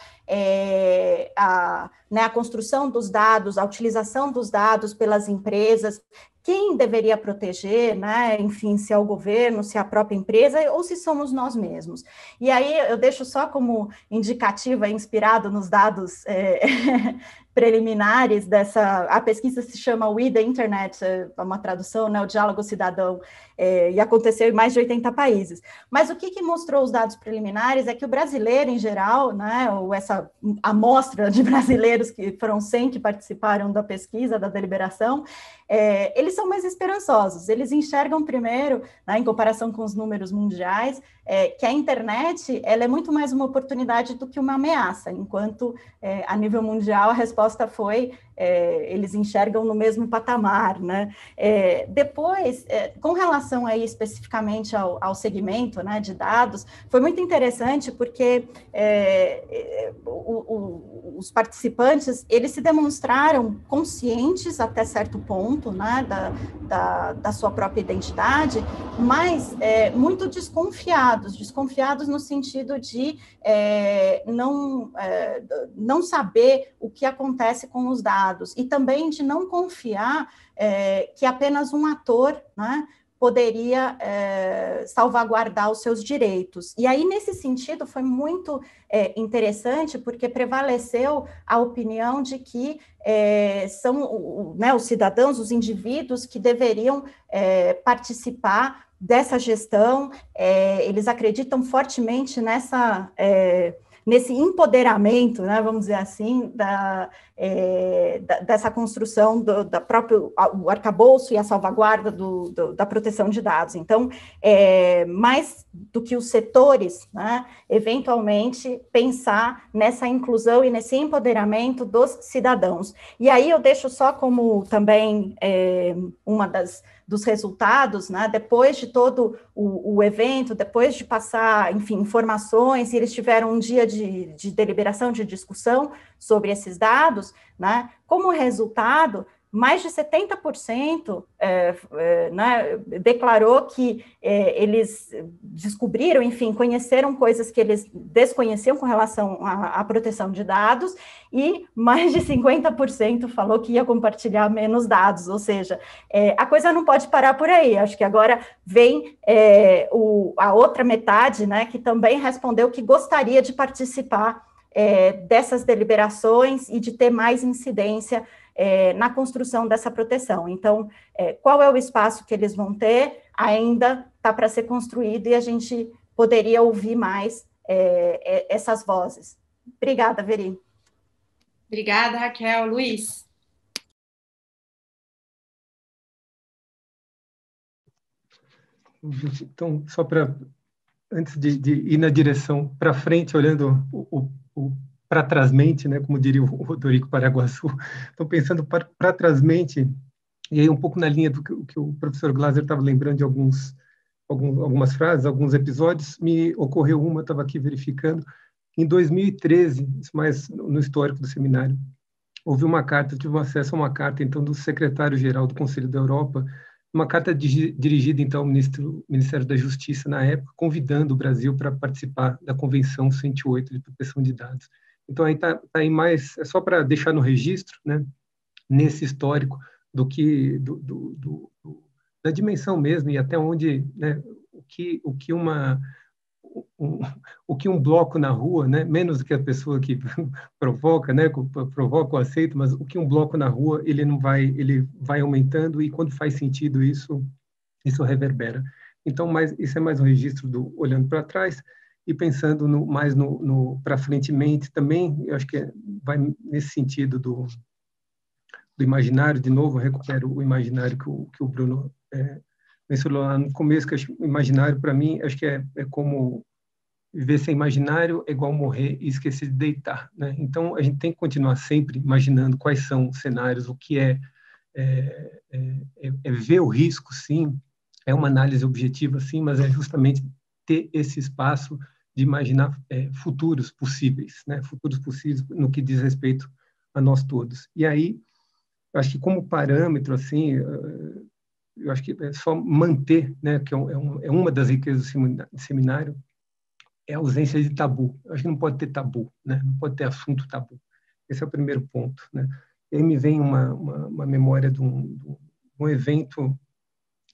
a construção dos dados, a utilização dos dados pelas empresas, quem deveria proteger, né? Enfim, se é o governo, se é a própria empresa, ou se somos nós mesmos. E aí eu deixo só como indicativa, inspirado nos dados preliminares a pesquisa se chama We the Internet, uma tradução, né, o diálogo cidadão, e aconteceu em mais de 80 países. Mas o que mostrou os dados preliminares é que o brasileiro, em geral, né, ou essa amostra de brasileiros, que foram 100 que participaram da pesquisa, da deliberação, eles são mais esperançosos, eles enxergam primeiro, né, em comparação com os números mundiais, que a internet ela é muito mais uma oportunidade do que uma ameaça, enquanto a nível mundial a resposta resposta foi, eles enxergam no mesmo patamar, né? Depois, com relação aí especificamente ao segmento, né, de dados, foi muito interessante porque os participantes, eles se demonstraram conscientes até certo ponto, né, da sua própria identidade, mas muito desconfiados no sentido de não saber o que acontece com os dados e também de não confiar que apenas um ator, né, poderia salvaguardar os seus direitos. E aí, nesse sentido, foi muito interessante, porque prevaleceu a opinião de que são os cidadãos, os indivíduos que deveriam participar dessa gestão. Eles acreditam fortemente nesse empoderamento, né, vamos dizer assim, dessa construção da própria o arcabouço e a salvaguarda da proteção de dados. Então, mais do que os setores, né, eventualmente pensar nessa inclusão e nesse empoderamento dos cidadãos. E aí eu deixo só como também dos resultados, né, depois de todo o evento, depois de passar, enfim, informações, e eles tiveram um dia de deliberação, de discussão sobre esses dados, né, como resultado, mais de 70% né, declarou que eles descobriram, enfim, conheceram coisas que eles desconheciam com relação à proteção de dados, e mais de 50% falou que ia compartilhar menos dados, ou seja, a coisa não pode parar por aí. Acho que agora vem a outra metade, né, que também respondeu que gostaria de participar dessas deliberações e de ter mais incidência na construção dessa proteção. Então, qual é o espaço que eles vão ter? Ainda está para ser construído e a gente poderia ouvir mais essas vozes. Obrigada, Veri. Obrigada, Raquel. Luiz? Então, só para, antes de ir na direção para frente, olhando para trásmente, né, como diria o Rodrigo Paraguaçu, estou pensando para trásmente, e aí um pouco na linha do que o professor Glaser estava lembrando de algumas frases, alguns episódios, me ocorreu uma, estava aqui verificando, em 2013, isso mais no histórico do seminário, houve uma carta, eu tive acesso a uma carta, então, do secretário-geral do Conselho da Europa, uma carta dirigida, então, ao Ministério da Justiça, na época, convidando o Brasil para participar da Convenção 108 de Proteção de Dados. Então, aí está aí mais, é só para deixar no registro, né, nesse histórico, da dimensão mesmo, e até onde, né, o que um bloco na rua, né, menos do que a pessoa que provoca, né, provoca ou aceita, mas o que um bloco na rua, ele vai aumentando, e quando faz sentido isso reverbera. Então, isso é mais um registro olhando para trás e pensando mais para frentemente também. Eu acho que vai nesse sentido do imaginário. De novo, eu recupero o imaginário que o Bruno mencionou lá no começo, que o imaginário, para mim, acho que é como viver sem imaginário é igual morrer e esquecer de deitar, né? Então, a gente tem que continuar sempre imaginando quais são os cenários, o que é ver o risco, sim, é uma análise objetiva, sim, mas é justamente ter esse espaço de imaginar futuros possíveis, né? Futuros possíveis no que diz respeito a nós todos. E aí, eu acho que como parâmetro, assim, eu acho que é só manter, né, que é uma das riquezas do seminário, é a ausência de tabu. Eu acho que não pode ter tabu, né? Não pode ter assunto tabu. Esse é o primeiro ponto, né? E aí me vem uma memória de um evento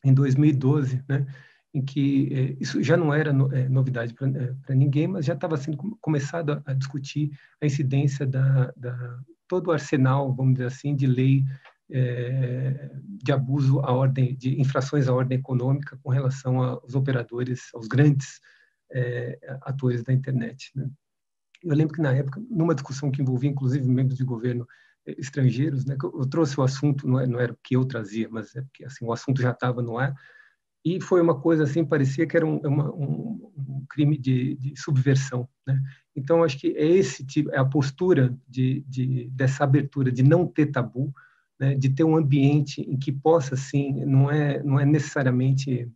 em 2012, né, em que isso já não era novidade para ninguém, mas já estava sendo começado a discutir a incidência todo o arsenal, vamos dizer assim, de lei de abuso à ordem, de infrações à ordem econômica com relação aos operadores, aos grandes atores da internet, né? Eu lembro que, na época, numa discussão que envolvia, inclusive, membros de governo estrangeiros, né, eu trouxe o assunto, não era o que eu trazia, mas é porque assim, o assunto já estava no ar, e foi uma coisa assim, parecia que era um crime de subversão, né? Então, acho que é esse tipo, é a postura dessa abertura, de não ter tabu, né, de ter um ambiente em que possa, sim, não é necessariamente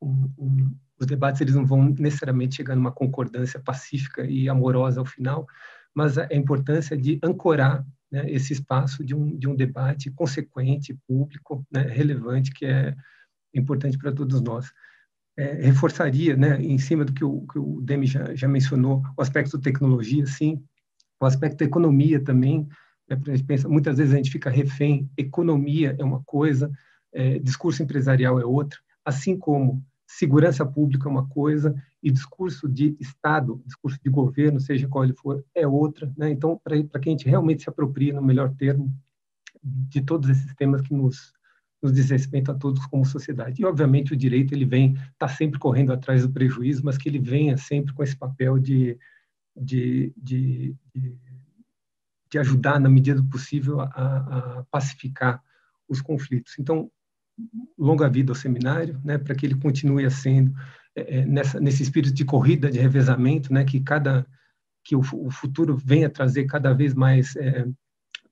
os debates, eles não vão necessariamente chegar numa concordância pacífica e amorosa ao final, mas a importância de ancorar, né, esse espaço de um debate consequente, público, né, relevante, que é importante para todos nós. Reforçaria, né, em cima do que o Demi já mencionou, o aspecto tecnologia, sim, o aspecto da economia também, né, a gente pensa, muitas vezes a gente fica refém, economia é uma coisa, discurso empresarial é outra, assim como segurança pública é uma coisa e discurso de Estado, discurso de governo, seja qual ele for, é outra, né? Então, para que a gente realmente se aproprie, no melhor termo, de todos esses temas que nos diz respeito a todos como sociedade. E, obviamente, o direito, ele está sempre correndo atrás do prejuízo, mas que ele venha sempre com esse papel de ajudar, na medida do possível, a pacificar os conflitos. Então, longa vida ao seminário, né, para que ele continue sendo nesse espírito de corrida, de revezamento, né, que o futuro venha trazer cada vez mais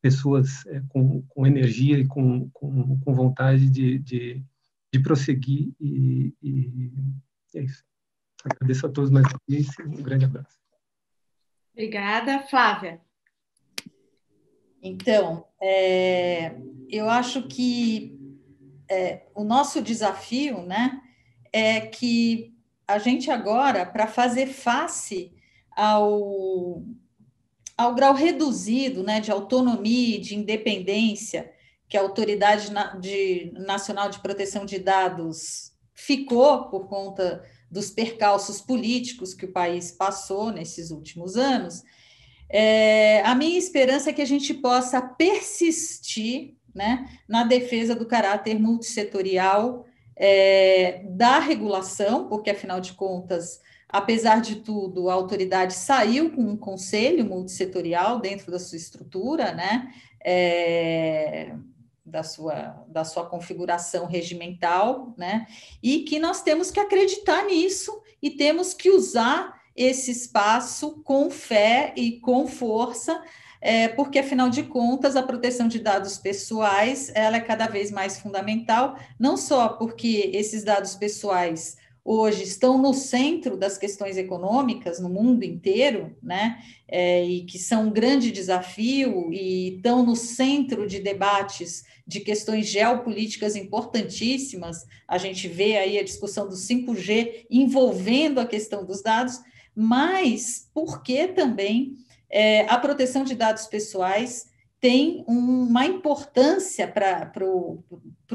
pessoas com energia e com vontade de prosseguir, e é isso. Agradeço a todos mais uma vez, um grande abraço. Obrigada. Flávia. Então, eu acho que o nosso desafio, né, é que a gente agora, para fazer face ao grau reduzido, né, de autonomia e de independência que a Autoridade Nacional de Proteção de Dados ficou por conta dos percalços políticos que o país passou nesses últimos anos, a minha esperança é que a gente possa persistir, né, na defesa do caráter multissetorial da regulação, porque, afinal de contas, apesar de tudo, a autoridade saiu com um conselho multissetorial dentro da sua estrutura, né, da sua configuração regimental, né, e que nós temos que acreditar nisso e temos que usar esse espaço com fé e com força, porque, afinal de contas, a proteção de dados pessoais ela é cada vez mais fundamental, não só porque esses dados pessoais hoje estão no centro das questões econômicas no mundo inteiro, né, e que são um grande desafio e estão no centro de debates de questões geopolíticas importantíssimas. A gente vê aí a discussão do 5G envolvendo a questão dos dados, mas porque também a proteção de dados pessoais tem uma importância para o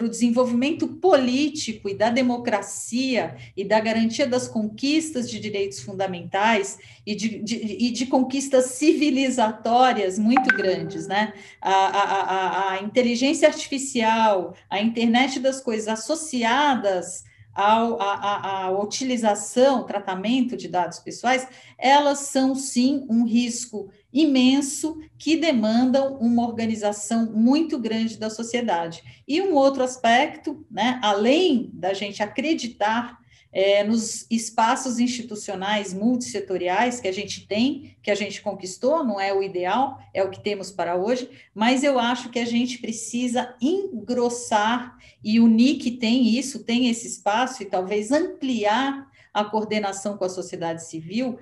desenvolvimento político e da democracia e da garantia das conquistas de direitos fundamentais e de conquistas civilizatórias muito grandes, né? A inteligência artificial, a internet das coisas associadas à utilização, tratamento de dados pessoais, elas são, sim, um risco imenso que demandam uma organização muito grande da sociedade. E um outro aspecto, né, além da gente acreditar nos espaços institucionais multissetoriais que a gente tem, que a gente conquistou, não é o ideal, é o que temos para hoje, mas eu acho que a gente precisa engrossar, e o NIC tem isso, tem esse espaço, e talvez ampliar a coordenação com a sociedade civil,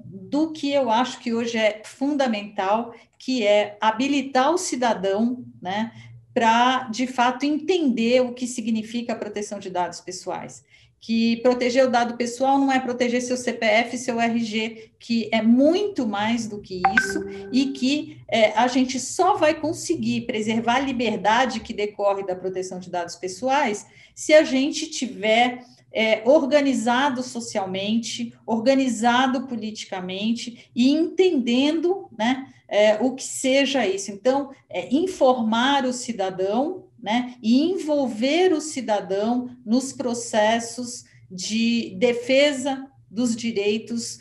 do que eu acho que hoje é fundamental, que é habilitar o cidadão, né, para, de fato, entender o que significa a proteção de dados pessoais. Que proteger o dado pessoal não é proteger seu CPF, seu RG, que é muito mais do que isso, e que a gente só vai conseguir preservar a liberdade que decorre da proteção de dados pessoais se a gente tiver organizado socialmente, organizado politicamente e entendendo, né, o que seja isso. Então, informar o cidadão, né, e envolver o cidadão nos processos de defesa dos direitos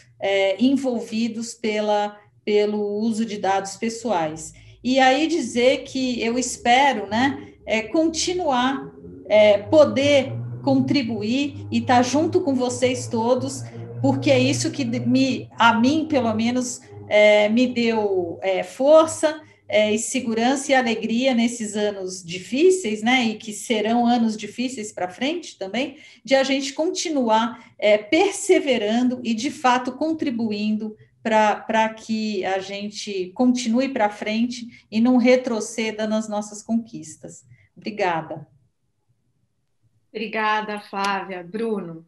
envolvidos pelo uso de dados pessoais. E aí dizer que eu espero, né, continuar, poder contribuir e estar junto com vocês todos porque é isso que a mim, pelo menos, me deu força, e segurança e alegria nesses anos difíceis, né, e que serão anos difíceis para frente também, de a gente continuar perseverando e, de fato, contribuindo para que a gente continue para frente e não retroceda nas nossas conquistas. Obrigada. Obrigada, Flávia. Bruno?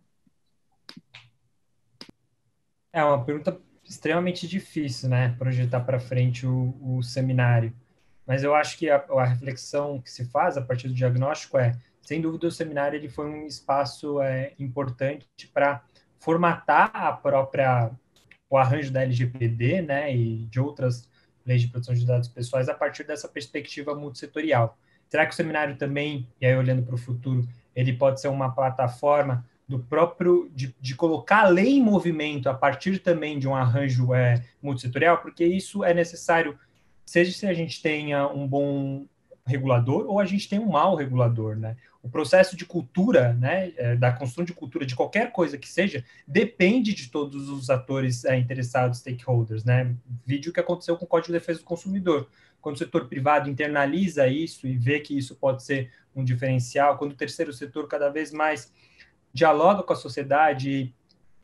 É uma pergunta extremamente difícil, né? Projetar para frente o seminário. Mas eu acho que a reflexão que se faz a partir do diagnóstico sem dúvida, o seminário ele foi um espaço importante para formatar o arranjo da LGPD, né? E de outras leis de proteção de dados pessoais a partir dessa perspectiva multissetorial. Será que o seminário também, e aí olhando para o futuro, ele pode ser uma plataforma do próprio, de colocar a lei em movimento a partir também de um arranjo multissetorial, porque isso é necessário, seja se a gente tenha um bom regulador ou a gente tem um mau regulador, né? O processo de cultura, né, da construção de cultura de qualquer coisa que seja, depende de todos os atores interessados, stakeholders, né? Vídeo que aconteceu com o Código de Defesa do Consumidor. Quando o setor privado internaliza isso e vê que isso pode ser um diferencial, quando o terceiro setor cada vez mais dialoga com a sociedade e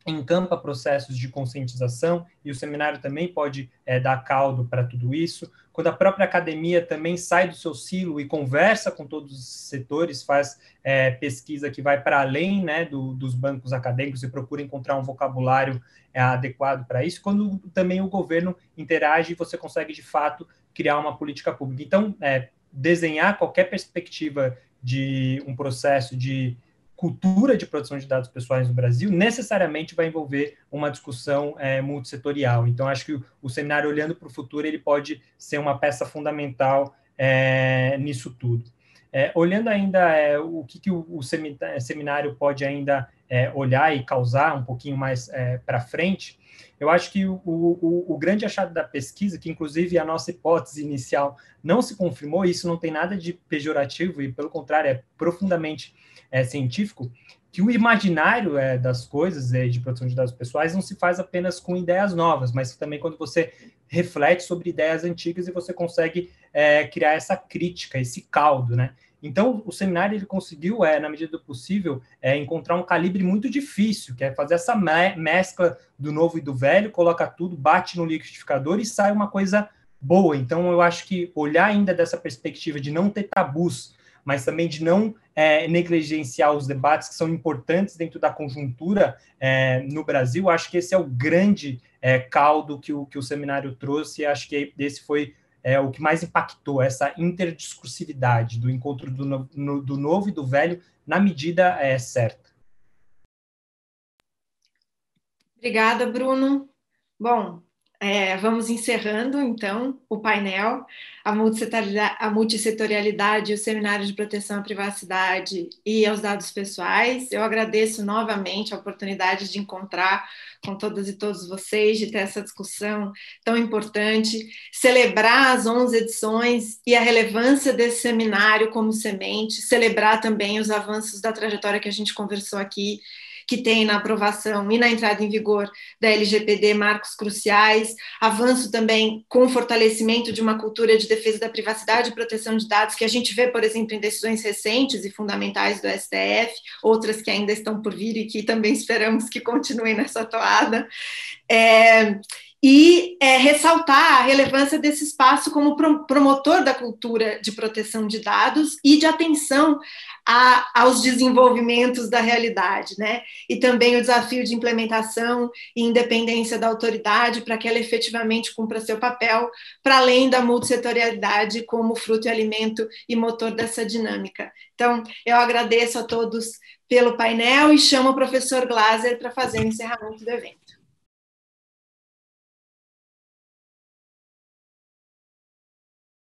encampa processos de conscientização, e o seminário também pode dar caldo para tudo isso. Quando a própria academia também sai do seu silo e conversa com todos os setores, faz pesquisa que vai para além, né, dos bancos acadêmicos e procura encontrar um vocabulário adequado para isso. Quando também o governo interage, você consegue, de fato, criar uma política pública. Então, desenhar qualquer perspectiva de um processo de cultura de proteção de dados pessoais no Brasil necessariamente vai envolver uma discussão multissetorial. Então, acho que o seminário, olhando para o futuro, ele pode ser uma peça fundamental nisso tudo. Olhando ainda o que o seminário pode ainda olhar e causar um pouquinho mais para frente, eu acho que o grande achado da pesquisa, que inclusive a nossa hipótese inicial não se confirmou, isso não tem nada de pejorativo e, pelo contrário, é profundamente científico, que o imaginário das coisas de proteção de dados pessoais não se faz apenas com ideias novas, mas também quando você reflete sobre ideias antigas e você consegue criar essa crítica, esse caldo, né? Então, o seminário ele conseguiu, na medida do possível, encontrar um calibre muito difícil, que é fazer essa mescla do novo e do velho, coloca tudo, bate no liquidificador e sai uma coisa boa. Então, eu acho que olhar ainda dessa perspectiva de não ter tabus, mas também de não negligenciar os debates que são importantes dentro da conjuntura no Brasil, acho que esse é o grande caldo que o seminário trouxe, e acho que esse foi o que mais impactou, essa interdiscursividade do encontro do novo e do velho na medida certa. Obrigada, Bruno. Bom, vamos encerrando, então, o painel, a multissetorialidade e o Seminário de Proteção à Privacidade e aos Dados Pessoais. Eu agradeço novamente a oportunidade de encontrar com todas e todos vocês, de ter essa discussão tão importante, celebrar as 11 edições e a relevância desse seminário como semente, celebrar também os avanços da trajetória que a gente conversou aqui, que tem na aprovação e na entrada em vigor da LGPD marcos cruciais, avanço também com o fortalecimento de uma cultura de defesa da privacidade e proteção de dados, que a gente vê, por exemplo, em decisões recentes e fundamentais do STF, outras que ainda estão por vir e que também esperamos que continuem nessa toada. E ressaltar a relevância desse espaço como promotor da cultura de proteção de dados e de atenção aos desenvolvimentos da realidade, né? E também o desafio de implementação e independência da autoridade para que ela efetivamente cumpra seu papel, para além da multissetorialidade como fruto e alimento e motor dessa dinâmica. Então, eu agradeço a todos pelo painel e chamo o professor Glaser para fazer o encerramento do evento.